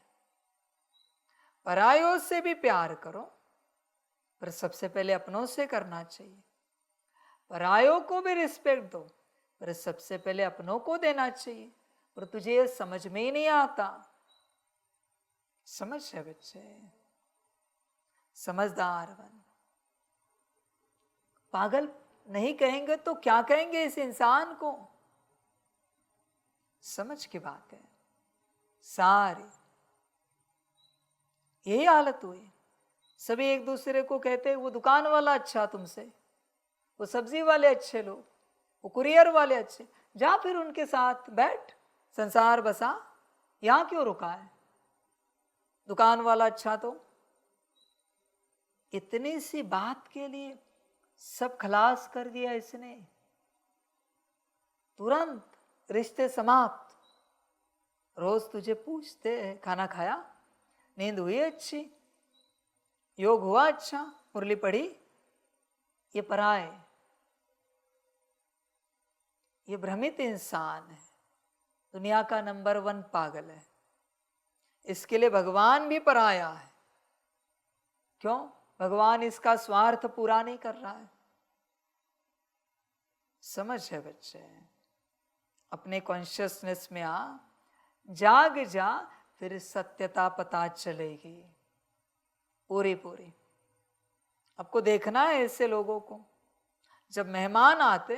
परायों से भी प्यार करो, पर सबसे पहले अपनों से करना चाहिए। परायों को भी रिस्पेक्ट दो, पर सबसे पहले अपनों को देना चाहिए। पर तुझे ये समझ में ही नहीं आता। समझ है बच्चे, समझदार बन। पागल नहीं कहेंगे तो क्या कहेंगे इस इंसान को? समझ की बात है। सारी यही हालत हुई। सभी एक दूसरे को कहते हैं वो दुकान वाला अच्छा तुमसे, वो सब्जी वाले अच्छे लोग, वो कुरियर वाले अच्छे, जा फिर उनके साथ बैठ, संसार बसा, यहां क्यों रुका है? दुकान वाला अच्छा तो। इतनी सी बात के लिए सब खलास कर दिया इसने। तुरंत रिश्ते समाप्त। रोज तुझे पूछते हैं खाना खाया, नींद हुई अच्छी, योग हुआ अच्छा, मुरली पढ़ी? ये पराए, ये भ्रमित इंसान है, दुनिया का नंबर 1 पागल है। इसके लिए भगवान भी पराया है। क्यों? भगवान इसका स्वार्थ पूरा नहीं कर रहा है। समझ है बच्चे, अपने कॉन्शियसनेस में आ, जाग जा, फिर सत्यता पता चलेगी पूरी पूरी। आपको देखना है ऐसे लोगों को, जब मेहमान आते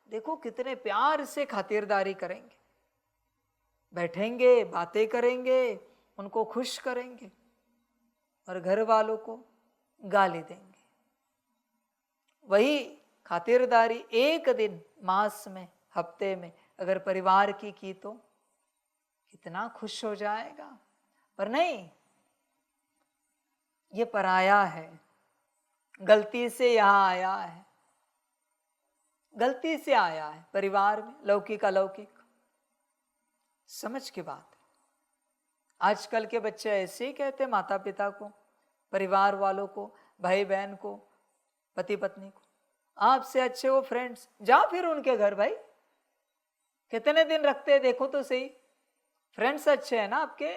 देखो कितने प्यार से खातिरदारी करेंगे, बैठेंगे, बातें करेंगे, उनको खुश करेंगे, और घर वालों को गाली देंगे। वही खातिरदारी एक दिन मास में, हफ्ते में अगर परिवार की तो कितना खुश हो जाएगा। पर नहीं, ये पराया है, गलती से यहां आया है, गलती से आया है परिवार में, लौकिक अलौकिक। समझ की बात है। आजकल के बच्चे ऐसे ही कहते माता पिता को, परिवार वालों को, भाई बहन को, पति पत्नी को, आपसे अच्छे वो फ्रेंड्स, जा फिर उनके घर भाई, कितने दिन रखते हैं देखो तो सही। फ्रेंड्स अच्छे हैं ना आपके,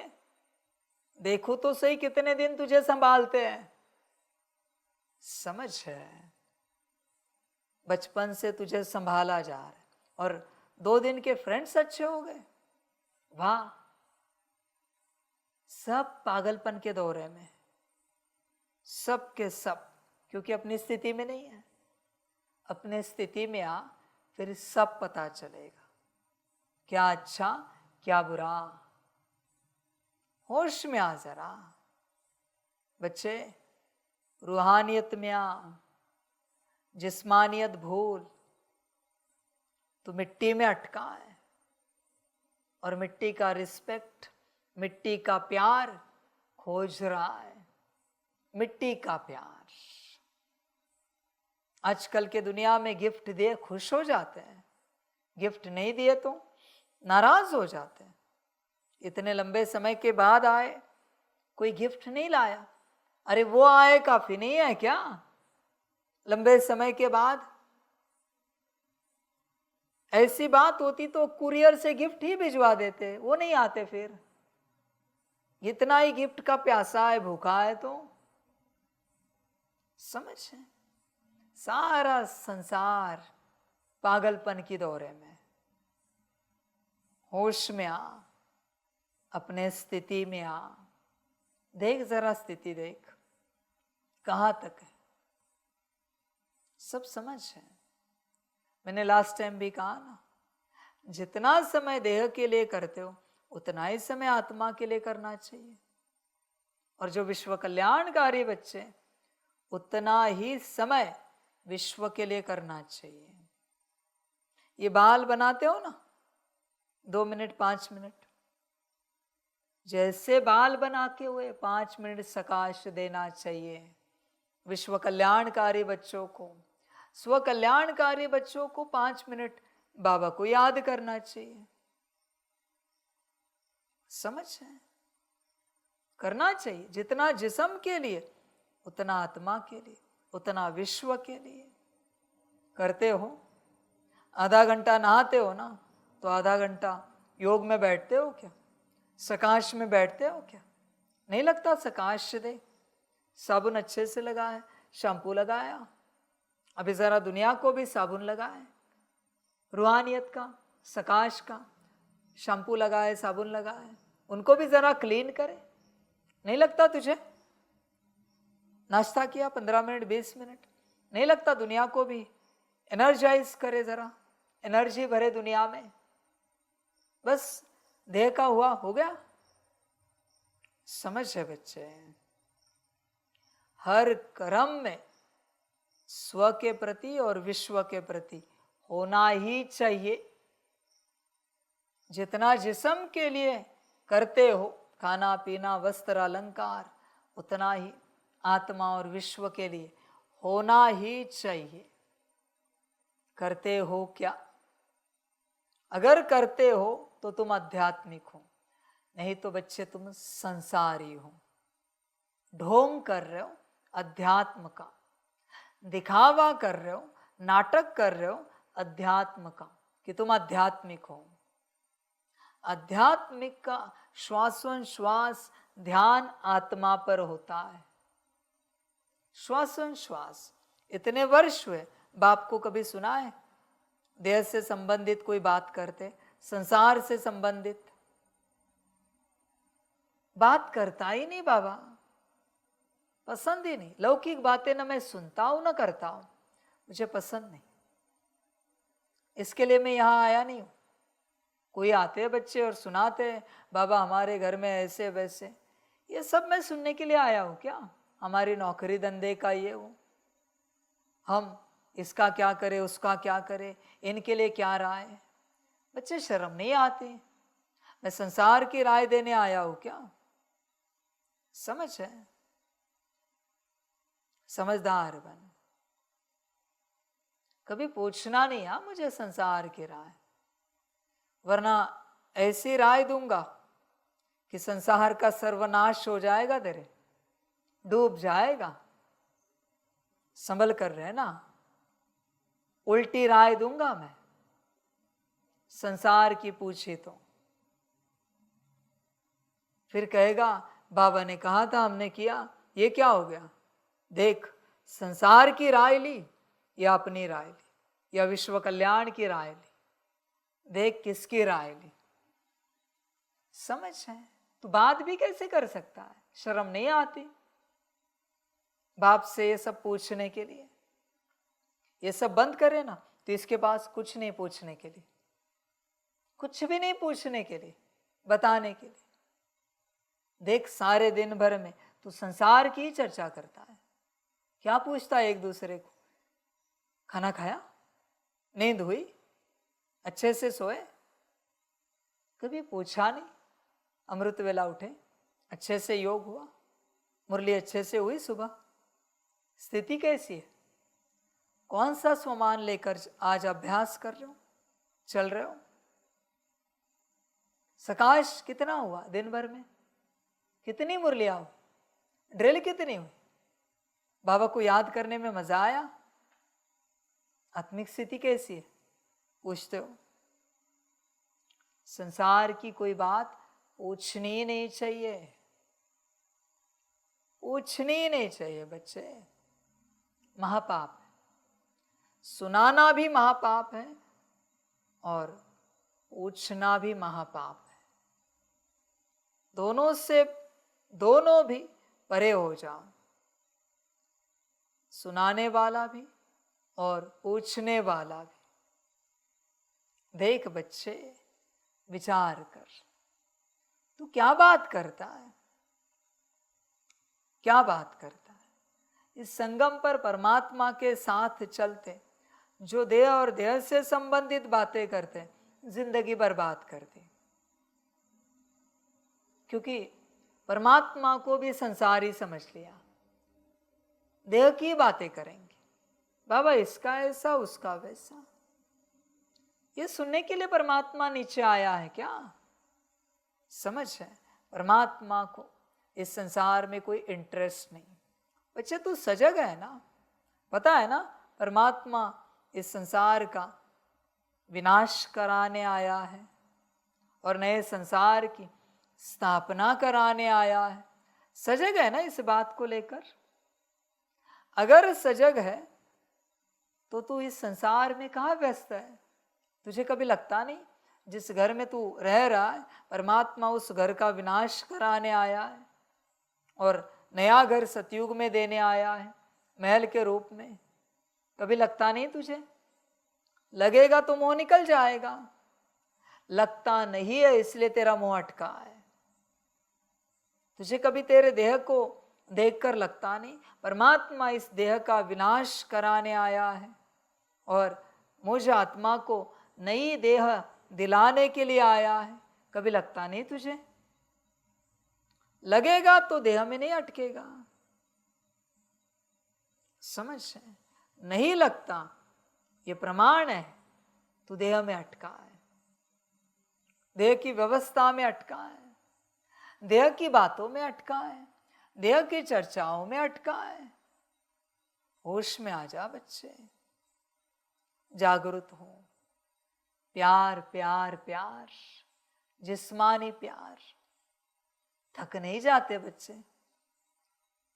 देखो तो सही कितने दिन तुझे संभालते हैं। समझ है, बचपन से तुझे संभाला जा रहा है और 2 दिन के फ्रेंड्स अच्छे हो गए। वाह, सब पागलपन के दौरे में, सब के सब, क्योंकि अपनी स्थिति में नहीं है। अपने स्थिति में आ, फिर सब पता चलेगा, क्या अच्छा क्या बुरा। होश में आ जरा बच्चे, रूहानियत में आ, जिस्मानियत भूल। तो मिट्टी में अटका है, और मिट्टी का रिस्पेक्ट, मिट्टी का प्यार खोज रहा है। मिट्टी का प्यार। आजकल के दुनिया में गिफ्ट दिए खुश हो जाते हैं, गिफ्ट नहीं दिए तो नाराज हो जाते हैं। इतने लंबे समय के बाद आए, कोई गिफ्ट नहीं लाया, अरे वो आए काफी नहीं है क्या? लंबे समय के बाद ऐसी बात होती तो कुरियर से गिफ्ट ही भिजवा देते, वो नहीं आते। फिर इतना ही गिफ्ट का प्यासा है, भूखा है तो। समझ है, सारा संसार पागलपन की दौरे में। होश में आ, अपने स्थिति में आ, देख जरा स्थिति देख कहाँ तक है, सब समझ है। मैंने लास्ट टाइम भी कहा ना, जितना समय देह के लिए करते हो उतना ही समय आत्मा के लिए करना चाहिए। और जो विश्व कल्याणकारी बच्चे, उतना ही समय विश्व के लिए करना चाहिए। ये बाल बनाते हो ना, 2 मिनट 5 मिनट, जैसे बाल बना के हुए 5 मिनट सकाश देना चाहिए विश्व कल्याणकारी बच्चों को। स्व कल्याणकारी बच्चों को 5 मिनट बाबा को याद करना चाहिए। समझ है, करना चाहिए। जितना जिस्म के लिए उतना आत्मा के लिए, उतना विश्व के लिए करते हो। आधा घंटा नहाते हो ना, तो आधा घंटा योग में बैठते हो क्या? सकाश में बैठते हो क्या? नहीं लगता सकाश दे, साबुन अच्छे से लगाए, शैम्पू लगाया, अभी जरा दुनिया को भी साबुन लगाए, रूहानियत का, सकाश का शैम्पू लगाए, साबुन लगाए, उनको भी जरा क्लीन करे। नहीं लगता तुझे? नाश्ता किया 15 मिनट 20 मिनट, नहीं लगता दुनिया को भी एनर्जाइज करे, जरा एनर्जी भरे दुनिया में? बस देह का हुआ हो गया। समझ है बच्चे, हर कर्म में स्व के प्रति और विश्व के प्रति होना ही चाहिए। जितना जिस्म के लिए करते हो, खाना पीना वस्त्र अलंकार, उतना ही आत्मा और विश्व के लिए होना ही चाहिए। करते हो क्या? अगर करते हो तो तुम आध्यात्मिक हो, नहीं तो बच्चे तुम संसारी हो। ढोंग कर रहे हो अध्यात्म का, दिखावा कर रहे हो, नाटक कर रहे हो अध्यात्म का कि तुम आध्यात्मिक हो। आध्यात्मिक का श्वासोच्छ्वास ध्यान आत्मा पर होता है। श्वासोच्छ्वास इतने वर्ष हुए, बाप को कभी सुना है देह से संबंधित कोई बात करते? संसार से संबंधित बात करता ही नहीं बाबा, पसंद ही नहीं। लौकिक बातें ना मैं सुनता हूं ना करता हूं, मुझे पसंद नहीं। इसके लिए मैं यहां आया नहीं हूं। कोई आते हैं बच्चे और सुनाते हैं बाबा हमारे घर में ऐसे वैसे, ये सब मैं सुनने के लिए आया हूं क्या? हमारी नौकरी धंधे का ये हो, हम इसका क्या करें, उसका क्या करें, इनके लिए क्या राय? बच्चे शर्म नहीं आती? मैं संसार की राय देने आया हूं क्या? समझ है? समझदार बन। कभी पूछना नहीं है मुझे संसार की राय, वरना ऐसी राय दूंगा कि संसार का सर्वनाश हो जाएगा, तेरे डूब जाएगा। संभल कर रहना। उल्टी राय दूंगा मैं संसार की पूछी तो, फिर कहेगा बाबा ने कहा था हमने किया, ये क्या हो गया? देख, संसार की राय ली या अपनी राय ली या विश्व कल्याण की राय ली, देख किसकी राय ली। समझ है? तो बात भी कैसे कर सकता है? शर्म नहीं आती बाप से ये सब पूछने के लिए? ये सब बंद करे ना तो इसके पास कुछ नहीं पूछने के लिए, कुछ भी नहीं पूछने के लिए, बताने के लिए। देख, सारे दिन भर में तू संसार की ही चर्चा करता है। क्या पूछता है एक दूसरे को? खाना खाया? नींद हुई? अच्छे से सोए? कभी पूछा नहीं। अमृत वेला उठे, अच्छे से योग हुआ, मुरली अच्छे से हुई सुबह? स्थिति कैसी है? कौन सा स्वमान लेकर आज अभ्यास कर रहे हो, चल रहे हो? सकाश कितना हुआ दिन भर में? कितनी मुरलियां हुई? ड्रिल कितनी हुई? बाबा को याद करने में मजा आया? आत्मिक स्थिति कैसी है पूछते हो? संसार की कोई बात पूछनी नहीं चाहिए, पूछनी नहीं चाहिए बच्चे, महापाप। सुनाना भी महापाप है और पूछना भी महापाप है। दोनों भी परे हो जाओ, सुनाने वाला भी और पूछने वाला भी। देख बच्चे, विचार कर, तू क्या बात करता है, क्या बात करता है। इस संगम पर परमात्मा के साथ चलते जो देह और देह से संबंधित बातें करते जिंदगी बर्बाद करते, क्योंकि परमात्मा को भी संसारी समझ लिया। देह की बातें करेंगे, बाबा इसका ऐसा उसका वैसा। ये सुनने के लिए परमात्मा नीचे आया है क्या? समझ है, परमात्मा को इस संसार में कोई इंटरेस्ट नहीं। बच्चे तू सजग है ना, पता है ना परमात्मा इस संसार का विनाश कराने आया है और नए संसार की स्थापना कराने आया है। सजग है ना इस बात को लेकर? अगर सजग है तो तू इस संसार में कहाँ व्यस्त है? तुझे कभी लगता नहीं जिस घर में तू रह रहा है परमात्मा उस घर का विनाश कराने आया है और नया घर सतयुग में देने आया है महल के रूप में? कभी लगता नहीं तुझे? लगेगा तो मुंह निकल जाएगा। लगता नहीं है इसलिए तेरा मुंह अटका है। तुझे कभी तेरे देह को देखकर लगता नहीं परमात्मा इस देह का विनाश कराने आया है और मुझ आत्मा को नई देह दिलाने के लिए आया है? कभी लगता नहीं तुझे? लगेगा तो देह में नहीं अटकेगा। समझ है? नहीं लगता, ये प्रमाण है तू देह में अटका है, देह की व्यवस्था में अटका है, देह की बातों में अटका है, देह की चर्चाओं में अटका है। होश में आ जा बच्चे, जागृत हो। प्यार प्यार प्यार, जिस्मानी प्यार। थक नहीं जाते बच्चे?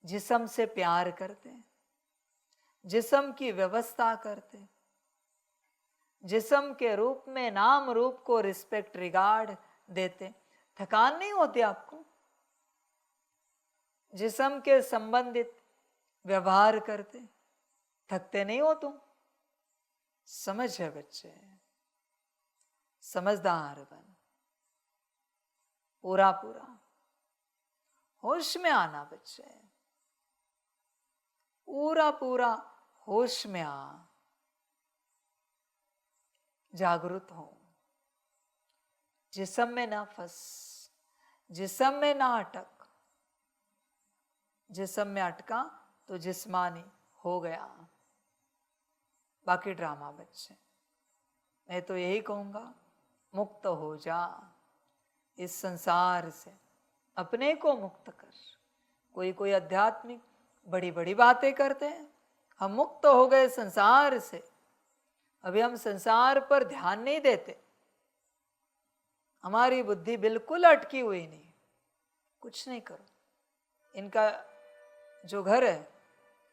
जिस्म से प्यार करते, जिस्म की व्यवस्था करते, जिस्म के रूप में नाम रूप को रिस्पेक्ट रिगार्ड देते। थकान नहीं होती आपको? जिस्म के संबंधित व्यवहार करते, थकते नहीं हो तुम? समझ है बच्चे, समझदार बन, पूरा पूरा होश में आना बच्चे, पूरा पूरा होश में आ, जागृत हो। जिस्म में ना फंस, जिस्म में ना अटक। जिस्म में अटका तो जिस्मानी हो गया। बाकी ड्रामा बच्चे, मैं तो यही कहूंगा मुक्त हो जा इस संसार से, अपने को मुक्त कर। कोई कोई आध्यात्मिक बड़ी बड़ी बातें करते हैं, हम मुक्त हो गए संसार से, अभी हम संसार पर ध्यान नहीं देते, हमारी बुद्धि बिल्कुल अटकी हुई नहीं। कुछ नहीं करो, इनका जो घर है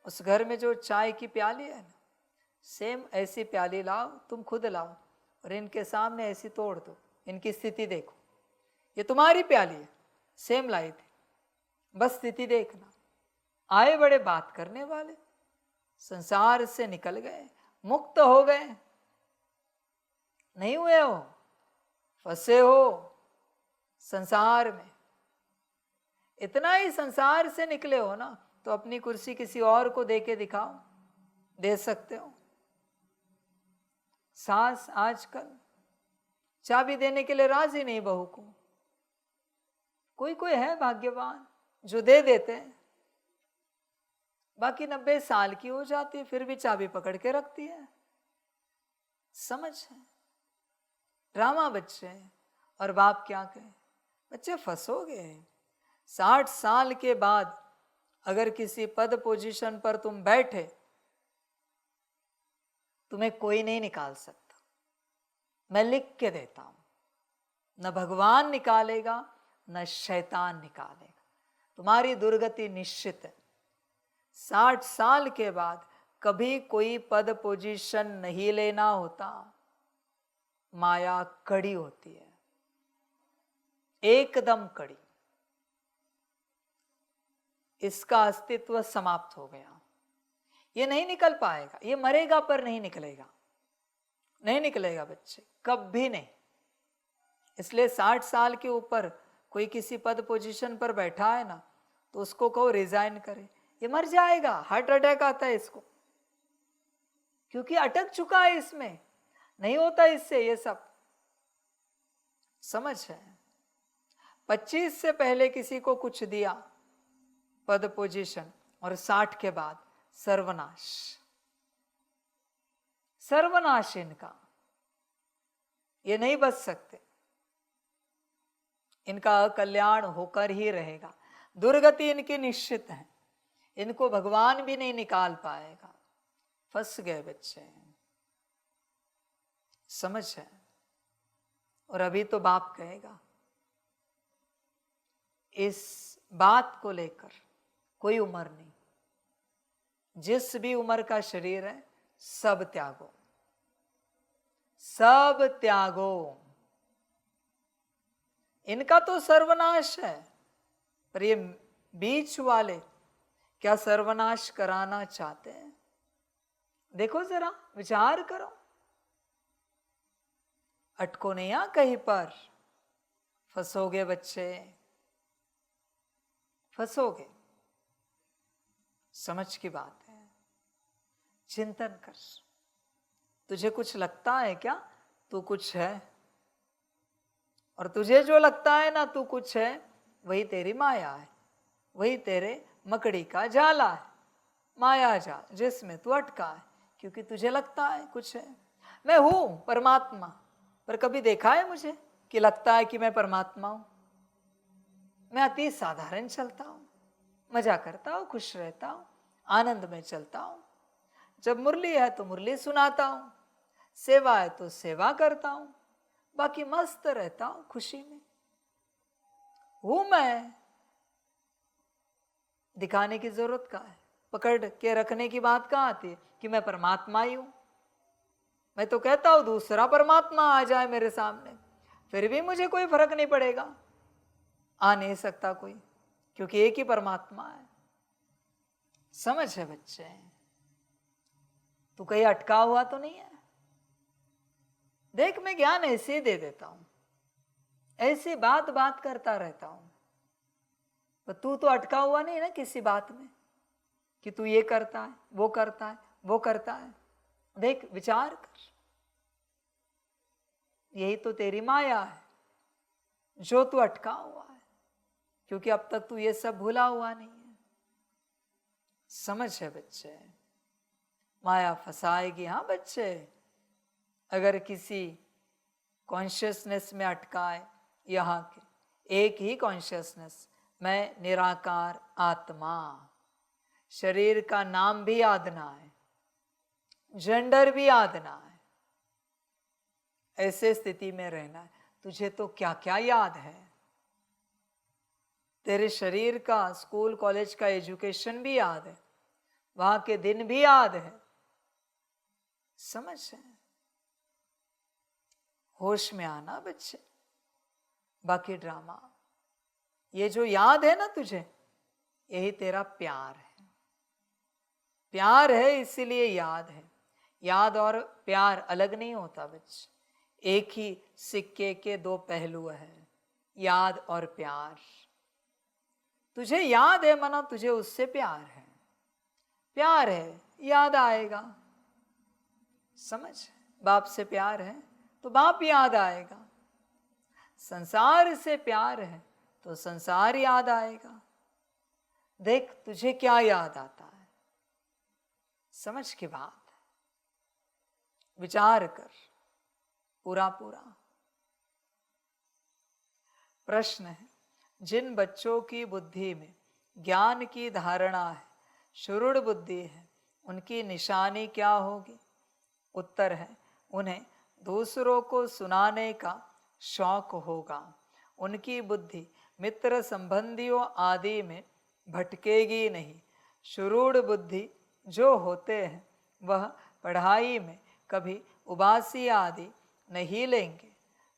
उस घर में जो चाय की प्याली है ना, सेम ऐसी प्याली लाओ, तुम खुद लाओ और इनके सामने ऐसी तोड़ दो। इनकी स्थिति देखो, ये तुम्हारी प्याली है, सेम लाई थी, बस स्थिति देखना। आए बड़े बात करने वाले, संसार से निकल गए, मुक्त हो गए। नहीं हुए हो, फंसे हो संसार में। इतना ही संसार से निकले हो ना, तो अपनी कुर्सी किसी और को दे के दिखाओ, दे सकते हो। सास आजकल चाबी देने के लिए राजी नहीं बहू को। कोई कोई है भाग्यवान जो दे देते हैं, बाकी 90 साल की हो जाती है फिर भी चाबी पकड़ के रखती है। समझ है? ड्रामा बच्चे, और बाप क्या कहे? बच्चे फंसोगे। 60 साल के बाद अगर किसी पद पोजीशन पर तुम बैठे, तुम्हें कोई नहीं निकाल सकता। मैं लिख के देता हूं, न भगवान निकालेगा न शैतान निकालेगा। तुम्हारी दुर्गति निश्चित है। 60 साल के बाद कभी कोई पद पोजीशन नहीं लेना होता, माया कड़ी होती है, एकदम कड़ी। इसका अस्तित्व समाप्त हो गया, ये नहीं निकल पाएगा, ये मरेगा पर नहीं निकलेगा, नहीं निकलेगा बच्चे, कभी नहीं। इसलिए 60 साल के ऊपर कोई किसी पद पोजीशन पर बैठा है ना, तो उसको कहो रिजाइन करे, ये मर जाएगा, हार्ट अटैक आता है इसको, क्योंकि अटक चुका है इसमें, नहीं होता इससे ये सब। समझ है? 25 से पहले किसी को कुछ दिया पद पोजीशन, और 60 के बाद सर्वनाश, सर्वनाश इनका, ये नहीं बच सकते, इनका कल्याण होकर ही रहेगा, दुर्गति इनकी निश्चित है, इनको भगवान भी नहीं निकाल पाएगा। फंस गए बच्चे, समझ है? और अभी तो बाप कहेगा, इस बात को लेकर कोई उम्र नहीं, जिस भी उम्र का शरीर है सब त्यागो, सब त्यागो। इनका तो सर्वनाश है, पर ये बीच वाले क्या सर्वनाश कराना चाहते हैं? देखो जरा, विचार करो, अटको नहीं कहीं पर, फंसोगे बच्चे, फंसोगे। समझ की बात है, चिंतन कर। तुझे कुछ लगता है क्या तू कुछ है? और तुझे जो लगता है ना तू कुछ है, वही तेरी माया है, वही तेरे मकड़ी का जाला है, माया जाल जिसमें तू अटका है, क्योंकि तुझे लगता है कुछ है। मैं हूं परमात्मा, पर कभी देखा है मुझे कि लगता है कि मैं परमात्मा हूं? मैं अति साधारण चलता हूं, मजा करता हूं, खुश रहता हूं, आनंद में चलता हूं। जब मुरली है तो मुरली सुनाता हूं, सेवा है तो सेवा करता हूं, बाकी मस्त रहता हूं खुशी में। हूं मैं, दिखाने की जरूरत कहाँ है? पकड़ के रखने की बात कहाँ आती है कि मैं परमात्मा ही हूं? मैं तो कहता हूं दूसरा परमात्मा आ जाए मेरे सामने, फिर भी मुझे कोई फर्क नहीं पड़ेगा, आ नहीं सकता कोई, क्योंकि एक ही परमात्मा है। समझ है बच्चे? तू कहीं अटका हुआ तो नहीं है? देख, मैं ज्ञान ऐसे ही दे देता हूं, ऐसी बात बात करता रहता हूं, पर तू तो अटका हुआ नहीं ना किसी बात में कि तू ये करता है, वो करता है, वो करता है। देख, विचार कर, यही तो तेरी माया है जो तू अटका हुआ है, क्योंकि अब तक तू ये सब भूला हुआ नहीं है। समझ है बच्चे? माया फंसाएगी। हाँ बच्चे, अगर किसी कॉन्शियसनेस में अटका है, यहाँ के एक ही कॉन्शियसनेस, मैं निराकार आत्मा, शरीर का नाम भी याद ना है, जेंडर भी याद ना है, ऐसे स्थिति में रहना है। तुझे तो क्या क्या याद है, तेरे शरीर का, स्कूल कॉलेज का एजुकेशन भी याद है, वहां के दिन भी याद है। समझ है? होश में आना बच्चे, बाकी ड्रामा। ये जो याद है ना तुझे, यही तेरा प्यार है। प्यार है इसीलिए याद है। याद और प्यार अलग नहीं होता बच्चे, एक ही सिक्के के दो पहलू है, याद और प्यार। तुझे याद है मना, तुझे उससे प्यार है, प्यार है, याद आएगा। समझ? बाप से प्यार है तो बाप याद आएगा, संसार से प्यार है तो संसार याद आएगा। देख, तुझे क्या याद आता है? समझ की बात है, विचार कर पूरा पूरा। प्रश्न है, जिन बच्चों की बुद्धि में ज्ञान की धारणा है, शुरूढ़ बुद्धि है, उनकी निशानी क्या होगी? उत्तर है, उन्हें दूसरों को सुनाने का शौक होगा। उनकी बुद्धि मित्र संबंधियों आदि में भटकेगी नहीं। शुरूढ़ बुद्धि जो होते हैं वह पढ़ाई में कभी उबासी आदि नहीं लेंगे,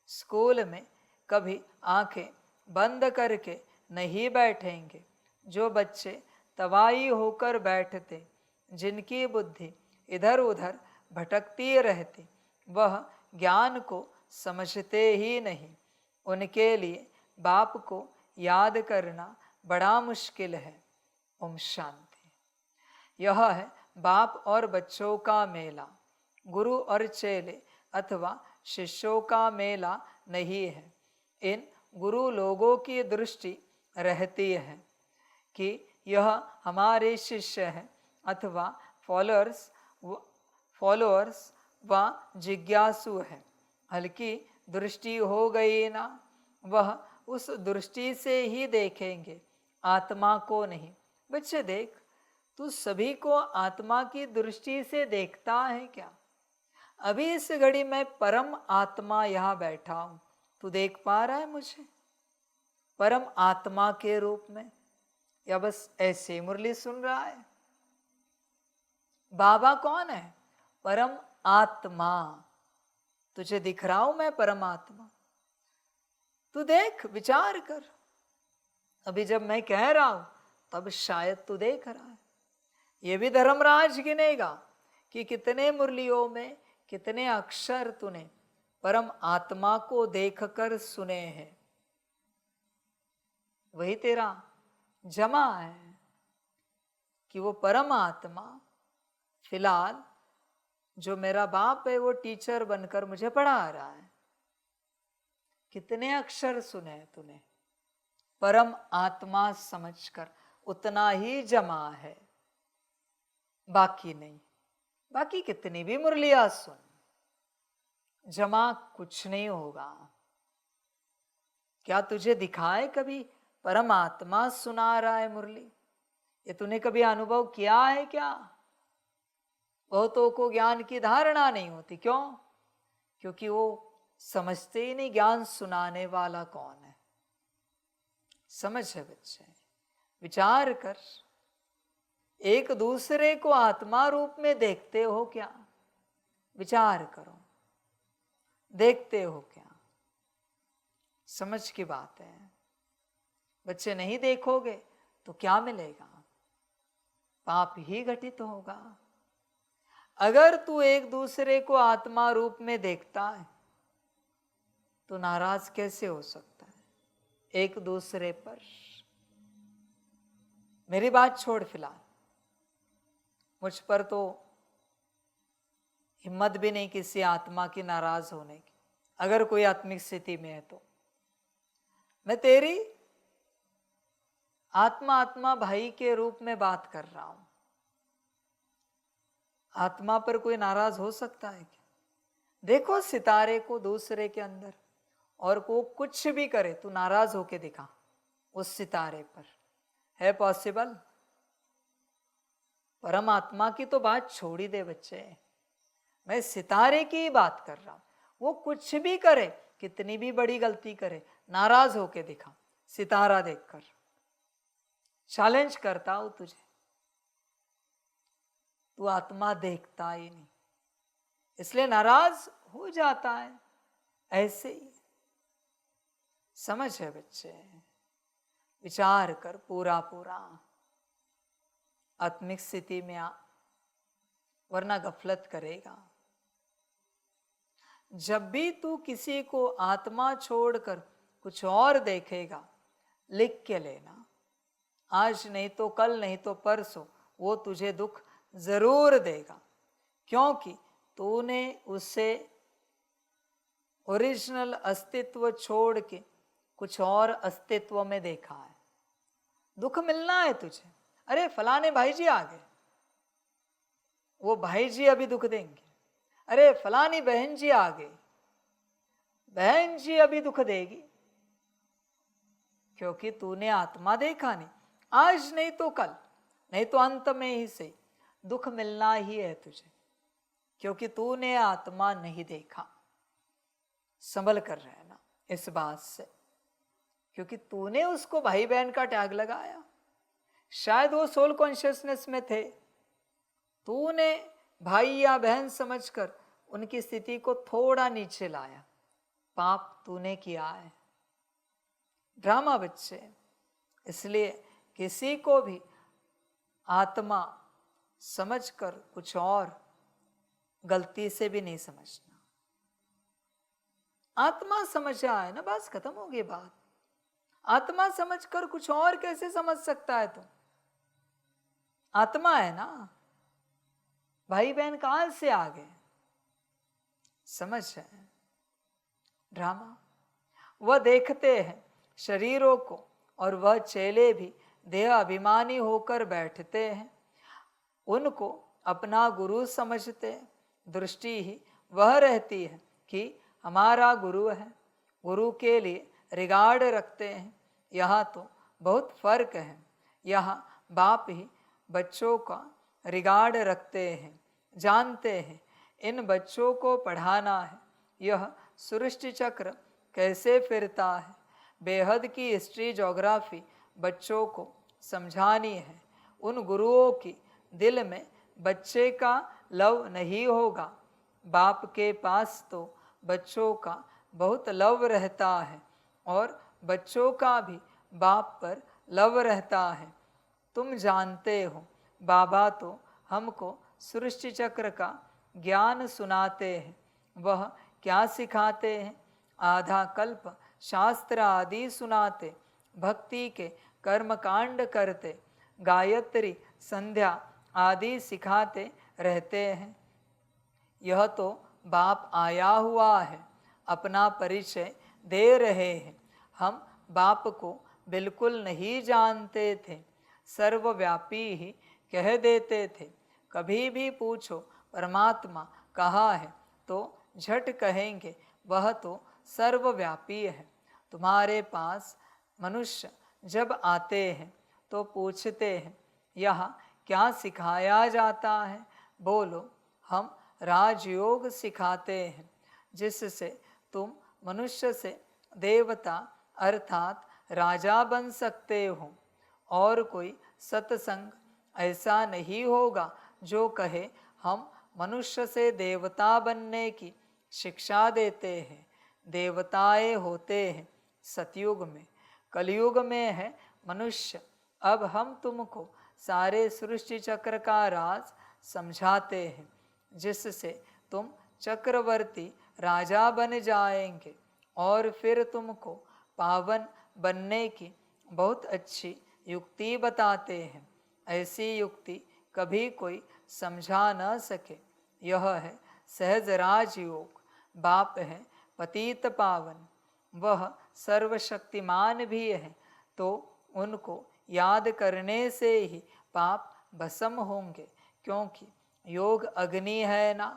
स्कूल में कभी आंखें बंद करके नहीं बैठेंगे। जो बच्चे तवाई होकर बैठते, जिनकी बुद्धि इधर उधर भटकती रहती, वह ज्ञान को समझते ही नहीं। उनके लिए बाप को याद करना बड़ा मुश्किल है। ओम शांति। यह है बाप और बच्चों का मेला, गुरु और चेले अथवा शिष्यों का मेला नहीं है। इन गुरु लोगों की दृष्टि रहती है कि यह हमारे शिष्य हैं अथवा फॉलोअर्स व जिज्ञासु है। हल्की दृष्टि हो गई ना, वह उस दृष्टि से ही देखेंगे, आत्मा को नहीं। बच्चे देख, तू सभी को आत्मा की दृष्टि से देखता है क्या? अभी इस घड़ी में परम आत्मा यहाँ बैठा हूं, तू देख पा रहा है मुझे परम आत्मा के रूप में, या बस ऐसे मुरली सुन रहा है? बाबा कौन है? परम आत्मा। तुझे दिख रहा हूं मैं परमात्मा? तू देख, विचार कर। अभी जब मैं कह रहा हूं तब शायद तू देख रहा है। ये भी धर्मराज गिनेगा कि कितने मुरलियों में कितने अक्षर तूने परम आत्मा को देखकर सुने हैं। वही तेरा जमा है कि वो परम आत्मा फिलहाल जो मेरा बाप है वो टीचर बनकर मुझे पढ़ा रहा है। कितने अक्षर सुने तूने परम आत्मा समझकर, उतना ही जमा है, बाकी नहीं। बाकी कितनी भी मुरलियां सुन, जमा कुछ नहीं होगा। क्या तुझे दिखाए कभी परमात्मा सुना रहा है मुरली? ये तूने कभी अनुभव किया है क्या? बहुतों को ज्ञान की धारणा नहीं होती। क्यों? क्योंकि वो समझते ही नहीं ज्ञान सुनाने वाला कौन है। समझ है बच्चे, विचार कर। एक दूसरे को आत्मा रूप में देखते हो क्या? विचार करो, देखते हो क्या? समझ की बात है बच्चे। नहीं देखोगे तो क्या मिलेगा? पाप ही घटित होगा। अगर तू एक दूसरे को आत्मा रूप में देखता है तो नाराज कैसे हो सकता है एक दूसरे पर? मेरी बात छोड़, फिलहाल मुझ पर तो हिम्मत भी नहीं किसी आत्मा की नाराज होने की। अगर कोई आत्मिक स्थिति में है तो मैं तेरी आत्मा भाई के रूप में बात कर रहा हूं। आत्मा पर कोई नाराज हो सकता है क्या? देखो सितारे को दूसरे के अंदर, और को कुछ भी करे तू नाराज होके दिखा उस सितारे पर। है पॉसिबल? परमात्मा की तो बात छोड़ ही दे बच्चे, मैं सितारे की ही बात कर रहा हूं। वो कुछ भी करे, कितनी भी बड़ी गलती करे, नाराज होके दिखा सितारा देखकर। चैलेंज करता हूं तुझे, तू आत्मा देखता ही नहीं, इसलिए नाराज हो जाता है। ऐसे ही समझ है बच्चे, विचार कर पूरा पूरा आत्मिक स्थिति में आ, वरना गफलत करेगा। जब भी तू किसी को आत्मा छोड़कर कुछ और देखेगा, लिख के लेना। आज नहीं तो कल, नहीं तो परसों वो तुझे दुख जरूर देगा, क्योंकि तूने उसे ओरिजिनल अस्तित्व छोड़ के कुछ और अस्तित्व में देखा है। दुख मिलना है तुझे। अरे फलाने भाई जी आ गए, वो भाई जी अभी दुख देंगे। अरे फलानी बहन जी आ गई, बहन जी अभी दुख देगी, क्योंकि तूने आत्मा देखा नहीं। आज नहीं तो कल, नहीं तो अंत में ही से दुख मिलना ही है तुझे, क्योंकि तूने आत्मा नहीं देखा। संभल कर रहना इस बात से, क्योंकि तूने उसको भाई बहन का टैग लगाया। शायद वो सोल कॉन्शियसनेस में थे, तूने भाई या बहन समझकर उनकी स्थिति को थोड़ा नीचे लाया, पाप तूने किया है। ड्रामा बच्चे, इसलिए किसी को भी आत्मा समझकर कुछ और गलती से भी नहीं समझना। आत्मा समझ आए ना, बस खत्म हो गई बात। आत्मा समझकर कुछ और कैसे समझ सकता है? तुम आत्मा है ना, भाई बहन कहां से आ गए? समझ है ड्रामा। वह देखते हैं शरीरों को और वह चेले भी देह अभिमानी होकर बैठते हैं, उनको अपना गुरु समझते हैं। दृष्टि ही वह रहती है कि हमारा गुरु है, गुरु के लिए रिगार्ड रखते हैं। यहाँ तो बहुत फर्क है। यहाँ बाप ही बच्चों का रिगार्ड रखते हैं, जानते हैं इन बच्चों को पढ़ाना है, यह सृष्टि चक्र कैसे फिरता है, बेहद की हिस्ट्री ज्योग्राफी बच्चों को समझानी है। उन गुरुओं की दिल में बच्चे का लव नहीं होगा। बाप के पास तो बच्चों का बहुत लव रहता है और बच्चों का भी बाप पर लव रहता है। तुम जानते हो बाबा तो हमको सृष्टि चक्र का ज्ञान सुनाते हैं। वह क्या सिखाते हैं? आधा कल्प शास्त्र आदि सुनाते, भक्ति के कर्म कांड करते, गायत्री संध्या आदि सिखाते रहते हैं। यह तो बाप आया हुआ है, अपना परिचय दे रहे हैं। हम बाप को बिल्कुल नहीं जानते थे, सर्वव्यापी ही कह देते थे। कभी भी पूछो परमात्मा कहाँ है तो झट कहेंगे वह तो सर्वव्यापी है। तुम्हारे पास मनुष्य जब आते हैं तो पूछते हैं यहाँ क्या सिखाया जाता है? बोलो हम राजयोग सिखाते हैं, जिससे तुम मनुष्य से देवता अर्थात राजा बन सकते हो। और कोई सत्संग ऐसा नहीं होगा जो कहे हम मनुष्य से देवता बनने की शिक्षा देते हैं। देवताएं होते हैं सतयुग में, कलयुग में है मनुष्य। अब हम तुमको सारे सृष्टि चक्र का राज समझाते हैं, जिससे तुम चक्रवर्ती राजा बन जाएंगे और फिर तुमको पावन बनने की बहुत अच्छी युक्ति बताते हैं। ऐसी युक्ति कभी कोई समझा न सके। यह है सहज राजयोग। बाप है पतित पावन, वह सर्वशक्तिमान भी है, तो उनको याद करने से ही पाप भस्म होंगे। क्योंकि योग अग्नि है ना,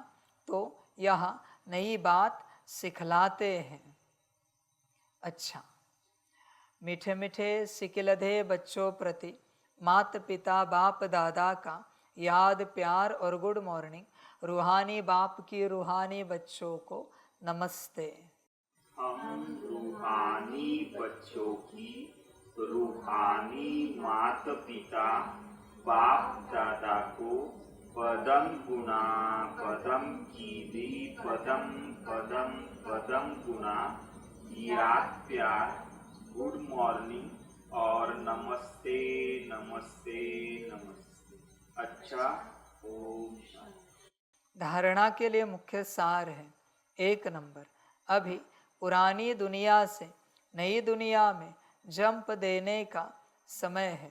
तो यहाँ नई बात सिखलाते हैं। अच्छा, मीठे मीठे सिकिलधे बच्चों प्रति माता पिता बाप दादा का याद प्यार और गुड मॉर्निंग। रूहानी बाप की रूहानी बच्चों को नमस्ते। हम रूहानी बच्चों की रूहानी माता पिता बाप दादा को पदम गुना पदम कीदी पदम पदम पदम गुना याद प्यार गुड मॉर्निंग और नमस्ते नमस्ते नमस्ते। अच्छा, ओम शांति। धारणा के लिए मुख्य सार है। 1 नंबर, अभी पुरानी दुनिया से नई दुनिया में जंप देने का समय है,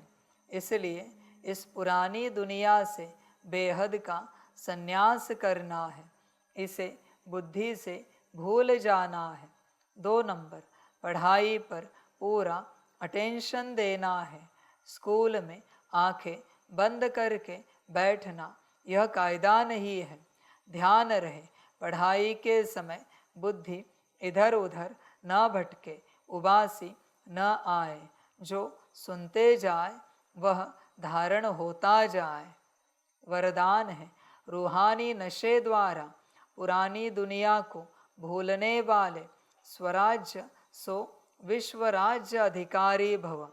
इसलिए इस पुरानी दुनिया से बेहद का संन्यास करना है, इसे बुद्धि से भूल जाना है। 2 नंबर, पढ़ाई पर पूरा अटेंशन देना है। स्कूल में आंखें बंद करके बैठना यह कायदा नहीं है। ध्यान रहे पढ़ाई के समय बुद्धि इधर उधर न भटके, उबासी न आए। जो सुनते जाए वह धारण होता जाए। वरदान है, रूहानी नशे द्वारा पुरानी दुनिया को भूलने वाले स्वराज्य सो विश्व राज्य अधिकारी भव।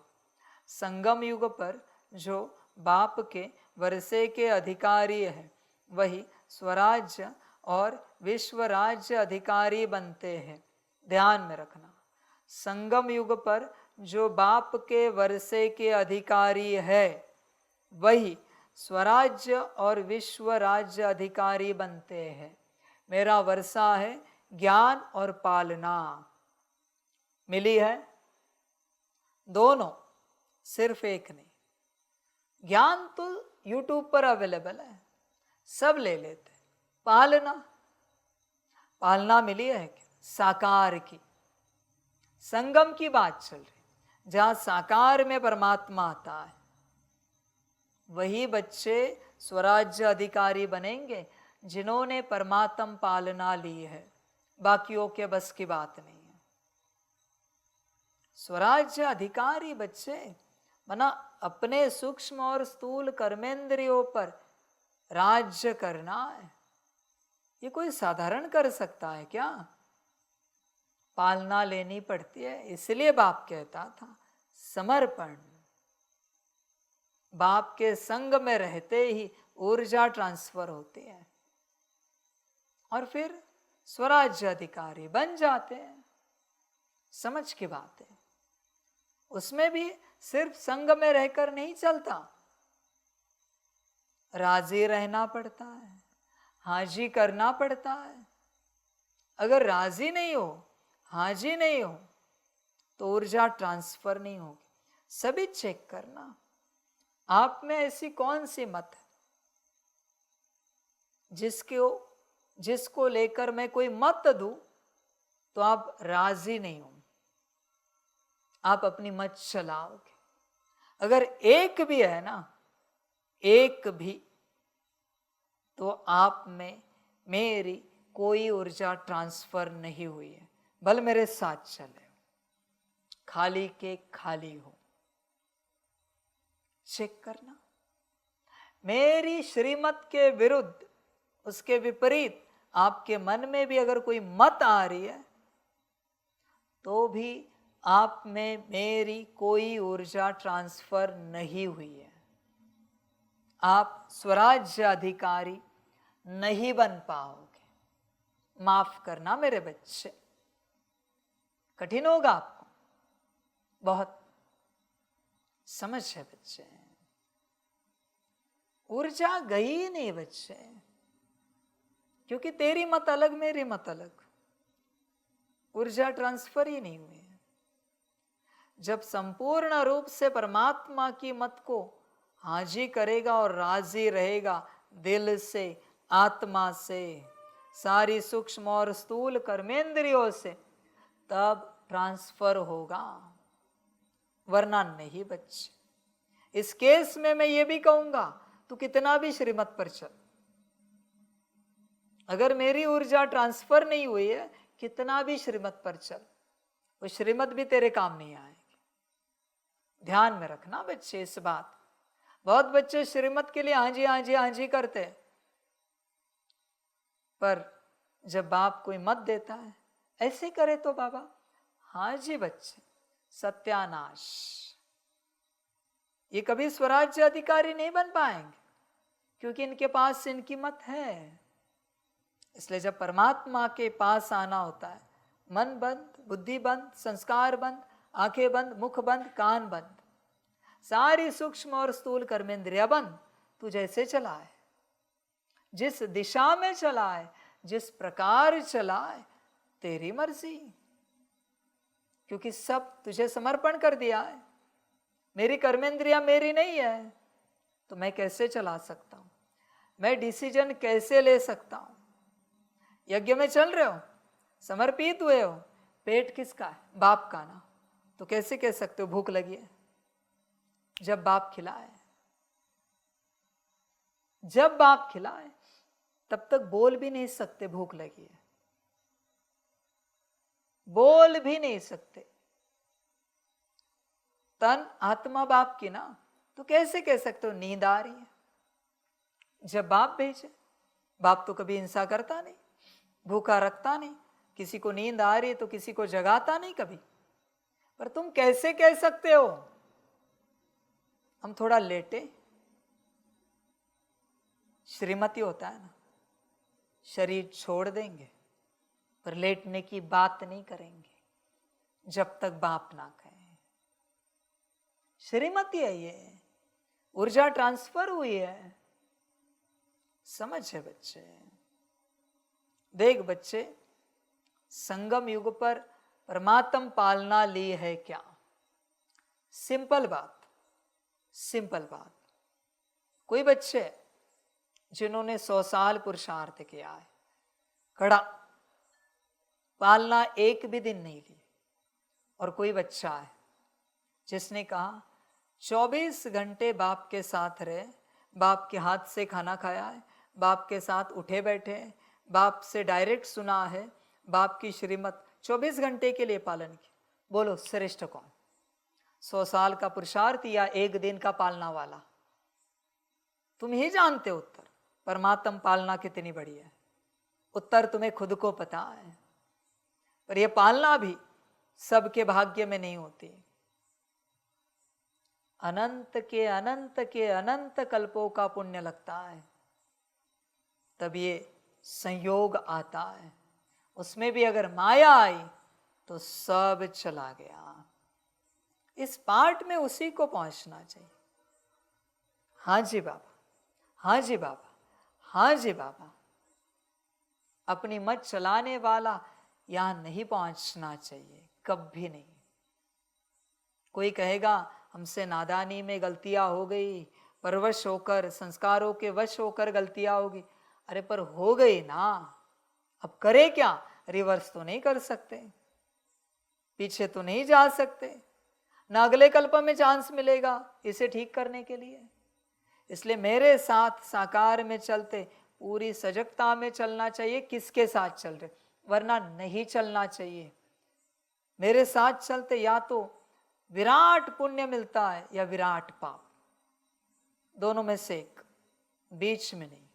संगम युग पर जो बाप के वर्षे के अधिकारी है वही स्वराज्य और विश्व राज्य अधिकारी बनते हैं। ध्यान में रखना, संगम युग पर जो बाप के वर्षे के अधिकारी है वही स्वराज्य और विश्व राज्य अधिकारी बनते हैं। मेरा वर्षा है ज्ञान और पालना, मिली है दोनों, सिर्फ एक नहीं। ज्ञान तो YouTube पर अवेलेबल है, सब ले लेते। पालना मिली है क्या? साकार की। संगम की बात चल रही, जहां साकार में परमात्मा आता है, वही बच्चे स्वराज्य अधिकारी बनेंगे जिन्होंने परमात्म पालना ली है। बाकियों के बस की बात नहीं है। स्वराज्य अधिकारी बच्चे मना अपने सूक्ष्म और स्थूल कर्मेंद्रियों पर राज्य करना है। ये कोई साधारण कर सकता है क्या? पालना लेनी पड़ती है। इसलिए बाप कहता था समर्पण। बाप के संग में रहते ही ऊर्जा ट्रांसफर होती है और फिर स्वराज्य अधिकारी बन जाते हैं। समझ की बात है। उसमें भी सिर्फ संग में रहकर नहीं चलता, राजी रहना पड़ता है, हाजी करना पड़ता है। अगर राजी नहीं हो, हाजी नहीं हो, तो ऊर्जा ट्रांसफर नहीं होगी। सभी चेक करना, आप में ऐसी कौन सी मत है जिसको लेकर मैं कोई मत दूं तो आप राजी नहीं हो, आप अपनी मत चलाओगे। अगर एक भी है ना, एक भी, तो आप में मेरी कोई ऊर्जा ट्रांसफर नहीं हुई है। भले मेरे साथ चले, खाली के खाली हो। चेक करना, मेरी श्रीमत के विरुद्ध, उसके विपरीत आपके मन में भी अगर कोई मत आ रही है तो भी आप में मेरी कोई ऊर्जा ट्रांसफर नहीं हुई है। आप स्वराज्य अधिकारी नहीं बन पाओगे। माफ करना मेरे बच्चे, कठिन होगा आपको बहुत। समझ है बच्चे, ऊर्जा गई ही नहीं बच्चे, क्योंकि तेरी मत अलग, मेरी मत अलग, ऊर्जा ट्रांसफर ही नहीं हुई है। जब संपूर्ण रूप से परमात्मा की मत को हाजी करेगा और राजी रहेगा दिल से, आत्मा से, सारी सूक्ष्म और स्थूल कर्मेंद्रियों से, तब ट्रांसफर होगा, वरना नहीं बच्चे। इस केस में मैं ये भी कहूंगा, तू कितना भी श्रीमत पर चल, अगर मेरी ऊर्जा ट्रांसफर नहीं हुई है, कितना भी श्रीमत पर चल, वो श्रीमत भी तेरे काम नहीं आएगी। ध्यान में रखना बच्चे इस बात। बहुत बच्चे श्रीमत के लिए हांजी हांजी हांजी करते, पर जब बाप कोई मत देता है ऐसे करे तो बाबा, हाँ जी बच्चे, सत्यानाश। ये कभी स्वराज्य अधिकारी नहीं बन पाएंगे, क्योंकि इनके पास इनकी मत है। इसलिए जब परमात्मा के पास आना होता है, मन बंद, बुद्धि बंद, संस्कार बंद, आंखें बंद, मुख बंद, कान बंद, सारी सूक्ष्म और स्थूल कर्मेंद्रिया बंद। तू जैसे चला है, जिस दिशा में चला है, जिस प्रकार चला है, तेरी मर्जी, क्योंकि सब तुझे समर्पण कर दिया है। मेरी कर्मेंद्रिया मेरी नहीं है, तो मैं कैसे चला सकता हूं? मैं डिसीजन कैसे ले सकता हूं? यज्ञ में चल रहे हो, समर्पित हुए हो, पेट किसका है? बाप का ना, तो कैसे कह सकते हो भूख लगी है? जब बाप खिलाए, जब बाप खिलाए तब तक बोल भी नहीं सकते भूख लगी है, बोल भी नहीं सकते। तन आत्मा बाप की ना, तो कैसे कह सकते हो नींद आ रही है? जब बाप भेजे, बाप तो कभी हिंसा करता नहीं, भूखा रखता नहीं, किसी को नींद आ रही है तो किसी को जगाता नहीं कभी। पर तुम कैसे कह सकते हो हम थोड़ा लेटे? श्रीमती होता है ना, शरीर छोड़ देंगे, पर लेटने की बात नहीं करेंगे जब तक बाप ना कहे। श्रीमती है ये, ऊर्जा ट्रांसफर हुई है। समझ है बच्चे? देख बच्चे, संगम युग पर परमात्म पालना ली है क्या? सिंपल बात, सिंपल बात। कोई बच्चे जिन्होंने 100 साल पुरुषार्थ किया है, खड़ा पालना एक भी दिन नहीं ली, और कोई बच्चा है जिसने कहा 24 घंटे बाप के साथ रहे, बाप के हाथ से खाना खाया है, बाप के साथ उठे बैठे हैं, बाप से डायरेक्ट सुना है, बाप की श्रीमत 24 घंटे के लिए पालन की। बोलो श्रेष्ठ कौन? 100 साल का पुरुषार्थ या एक दिन का पालना वाला? तुम ही जानते हो उत्तर। परमात्म पालना कितनी बड़ी है, उत्तर तुम्हें खुद को पता है। पर यह पालना भी सबके भाग्य में नहीं होती। अनंत के अनंत के अनंत कल्पों का पुण्य लगता है, तब ये संयोग आता है। उसमें भी अगर माया आई तो सब चला गया। इस पार्ट में उसी को पहुंचना चाहिए। हाँ जी बाबा, हाँ जी बाबा, हाँ जी बाबा। अपनी मत चलाने वाला यहां नहीं पहुंचना चाहिए, कभी नहीं। कोई कहेगा हमसे नादानी में गलतियां हो गई, परवश होकर, संस्कारों के वश होकर गलतियां होगी। अरे पर हो गई ना, अब करे क्या? रिवर्स तो नहीं कर सकते, पीछे तो नहीं जा सकते, ना अगले कल्प में चांस मिलेगा इसे ठीक करने के लिए। इसलिए मेरे साथ साकार में चलते पूरी सजगता में चलना चाहिए। किसके साथ चल रहे? वरना नहीं चलना चाहिए। मेरे साथ चलते या तो विराट पुण्य मिलता है या विराट पाप, दोनों में से एक, बीच में नहीं।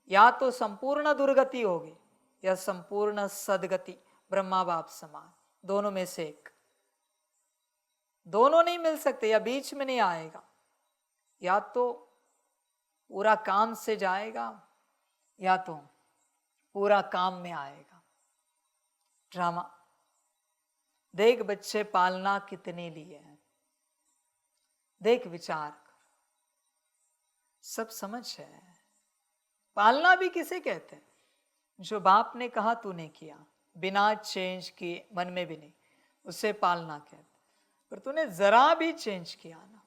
या तो संपूर्ण दुर्गति होगी या संपूर्ण सदगति, ब्रह्मा बाप समान, दोनों में से एक। दोनों नहीं मिल सकते, या बीच में नहीं आएगा। या तो पूरा काम से जाएगा या तो पूरा काम में आएगा। ड्रामा देख बच्चे, पालना कितनी ली है, देख विचार कर, सब समझ है। पालना भी किसे कहते हैं? जो बाप ने कहा तूने किया, बिना चेंज किए, मन में भी नहीं, उसे पालना कहते। पर तूने जरा भी चेंज किया ना,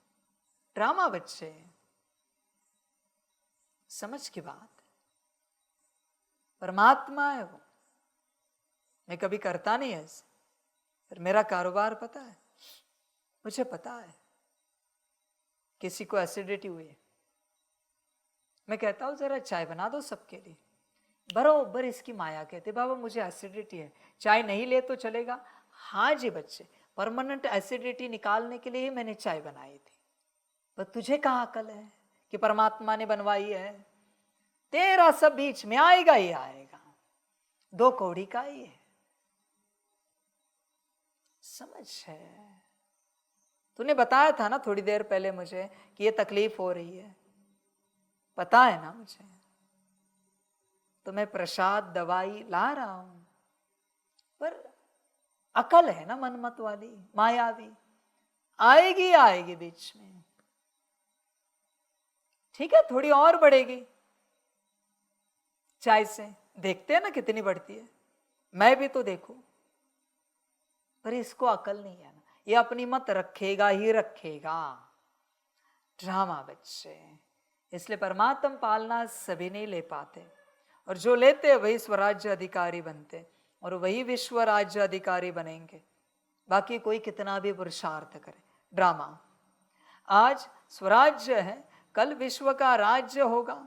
ड्रामा बच्चे, समझ की बात। परमात्मा है वो, मैं कभी करता नहीं ऐसे। पर मेरा कारोबार पता है, मुझे पता है। किसी को एसिडिटी हुई है, मैं कहता हूं जरा चाय बना दो सबके लिए, बरोबर इसकी माया कहते बाबा मुझे एसिडिटी है, चाय नहीं ले तो चलेगा? हाँ जी बच्चे, परमानेंट एसिडिटी निकालने के लिए ही मैंने चाय बनाई थी। पर तुझे कहाँ अकल है कि परमात्मा ने बनवाई है? तेरा सब बीच में आएगा ही आएगा, दो कौड़ी का ही है। समझ है? तूने बताया था ना थोड़ी देर पहले मुझे कि ये तकलीफ हो रही है, पता है ना मुझे, तो मैं प्रसाद दवाई ला रहा हूं। पर अकल है ना मनमत वाली, मायावी, आएगी आएगी बीच में। ठीक है, थोड़ी और बढ़ेगी चाय से, देखते हैं ना कितनी बढ़ती है, मैं भी तो देखूं। पर इसको अकल नहीं है ना, ये अपनी मत रखेगा ही रखेगा। ड्रामा बच्चे, इसलिए परमात्म पालना सभी नहीं ले पाते, और जो लेते वही स्वराज्य अधिकारी बनते, और वही विश्व राज्य अधिकारी बनेंगे। बाकी कोई कितना भी पुरुषार्थ करे। ड्रामा, आज स्वराज्य है, कल विश्व का राज्य होगा।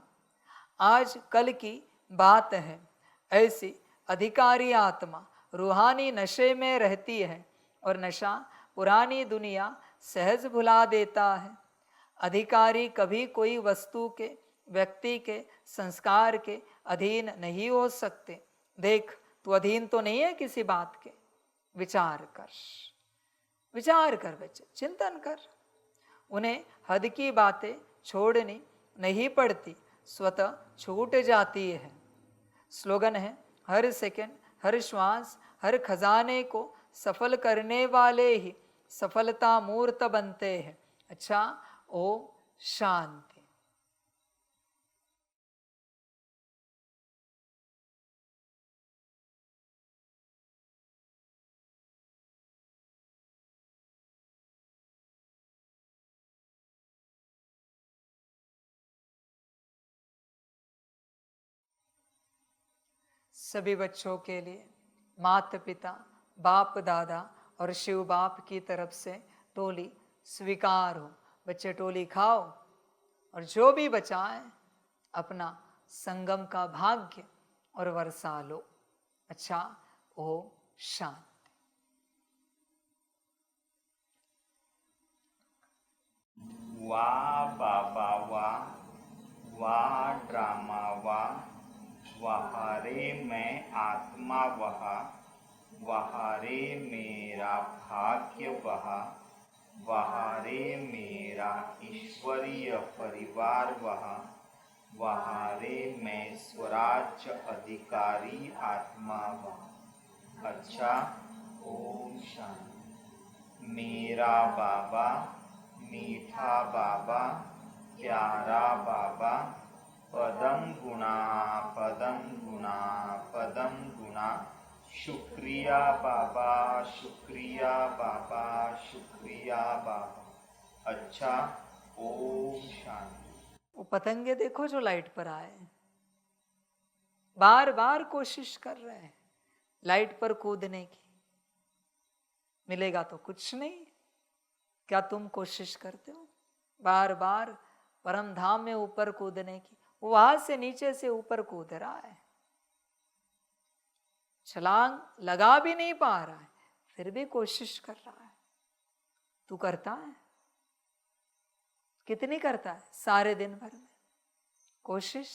आज कल की बात है, ऐसी अधिकारी आत्मा रूहानी नशे में रहती है, और नशा पुरानी दुनिया सहज भुला देता है। अधिकारी कभी कोई वस्तु के, व्यक्ति के, संस्कार के अधीन नहीं हो सकते। देख, तू अधीन तो नहीं है किसी बात के। विचार कर, विचार कर बच्चे, चिंतन कर। उन्हें हद की बातें छोड़नी नहीं पड़ती, स्वतः छूट जाती है। स्लोगन है, हर सेकंड, हर श्वास, हर खजाने को सफल करने वाले ही सफलता मूर्त बनते हैं। अच्छा, ओम शांति। सभी बच्चों के लिए माता पिता, बाप दादा और शिव बाप की तरफ से टोली स्वीकार हो। बच्चे टोली खाओ और जो भी बचा है अपना संगम का भाग्य और वर्षा लो। अच्छा, ओम शांति। वाह बाबा वाह ड्रामा वाह रे मैं आत्मा वह रे मेरा भाग्य वह रे मेरा ईश्वरीय परिवार वह रे मैं स्वराज्य अधिकारी आत्मा वह। अच्छा, ओम शांति। मेरा बाबा, मीठा बाबा, प्यारा बाबा, पदम गुणा, शुक्रिया बाबा, शुक्रिया बाबा, शुक्रिया बाबा। अच्छा, ओम शांति। वो पतंगे देखो जो लाइट पर आए, बार बार कोशिश कर रहे हैं लाइट पर कूदने की, मिलेगा तो कुछ नहीं। क्या तुम कोशिश करते हो बार बार परम धाम में ऊपर कूदने की? वहां से नीचे से ऊपर कूद रहा है, छलांग लगा भी नहीं पा रहा है, फिर भी कोशिश कर रहा है। तू करता है? कितनी करता है सारे दिन भर में कोशिश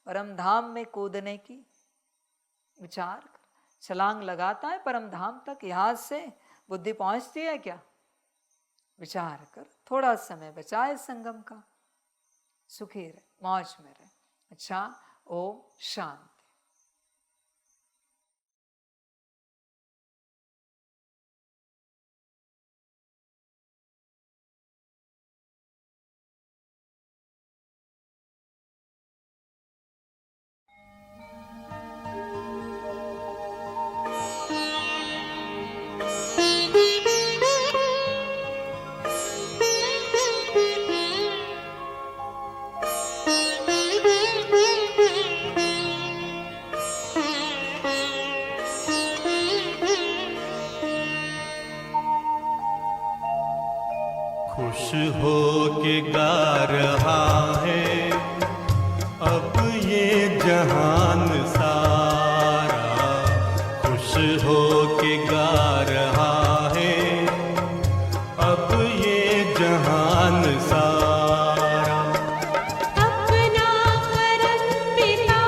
परम धाम में कूदने की? विचार कर, छलांग लगाता है परम धाम तक? यहां से बुद्धि पहुंचती है क्या? विचार कर, थोड़ा समय बचा है संगम का, सुखी रहे, मौज में रहे। अच्छा, ओम शांति। खुश हो के गा रहा है अब ये जहान सारा, खुश हो के गा रहा है अब ये जहान सारा। अपना परम पिता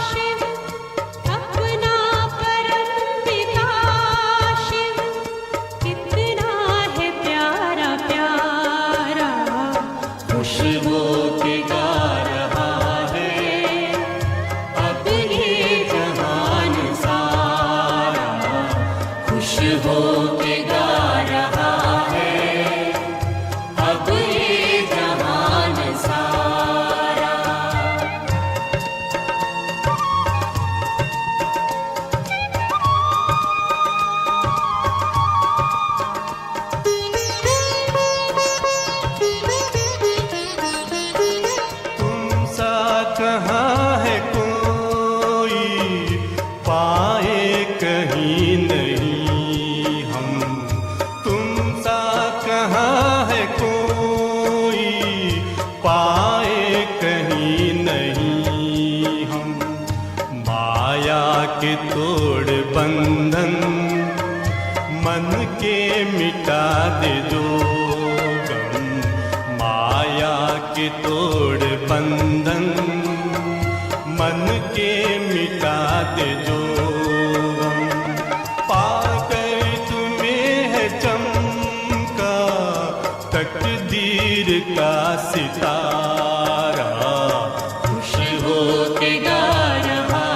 शिव, अपना परम पिता शिव, कितना है प्यारा प्यारा। खुश हो के गा रहा है अब ये जहान सारा, खुश हो के गा रहा है अब ये जहान सारा। तुम सा कहाँ है कोई, पाए कहीं नहीं हम। तुम सा कहाँ है कोई, पाए कहीं नहीं हम। माया के तोड़ बंधन मन के मिटा दे जो गम। माया के तोड़ बंधन मन के मिटा दे जो गम। पाकर तुम्हें है चमका तकदीर का सितारा, खुश हो के गा रहा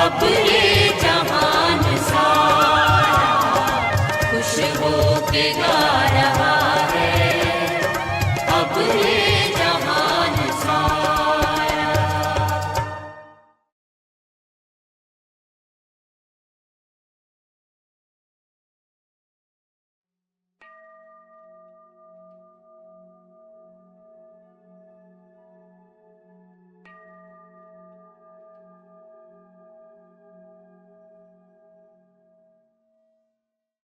अब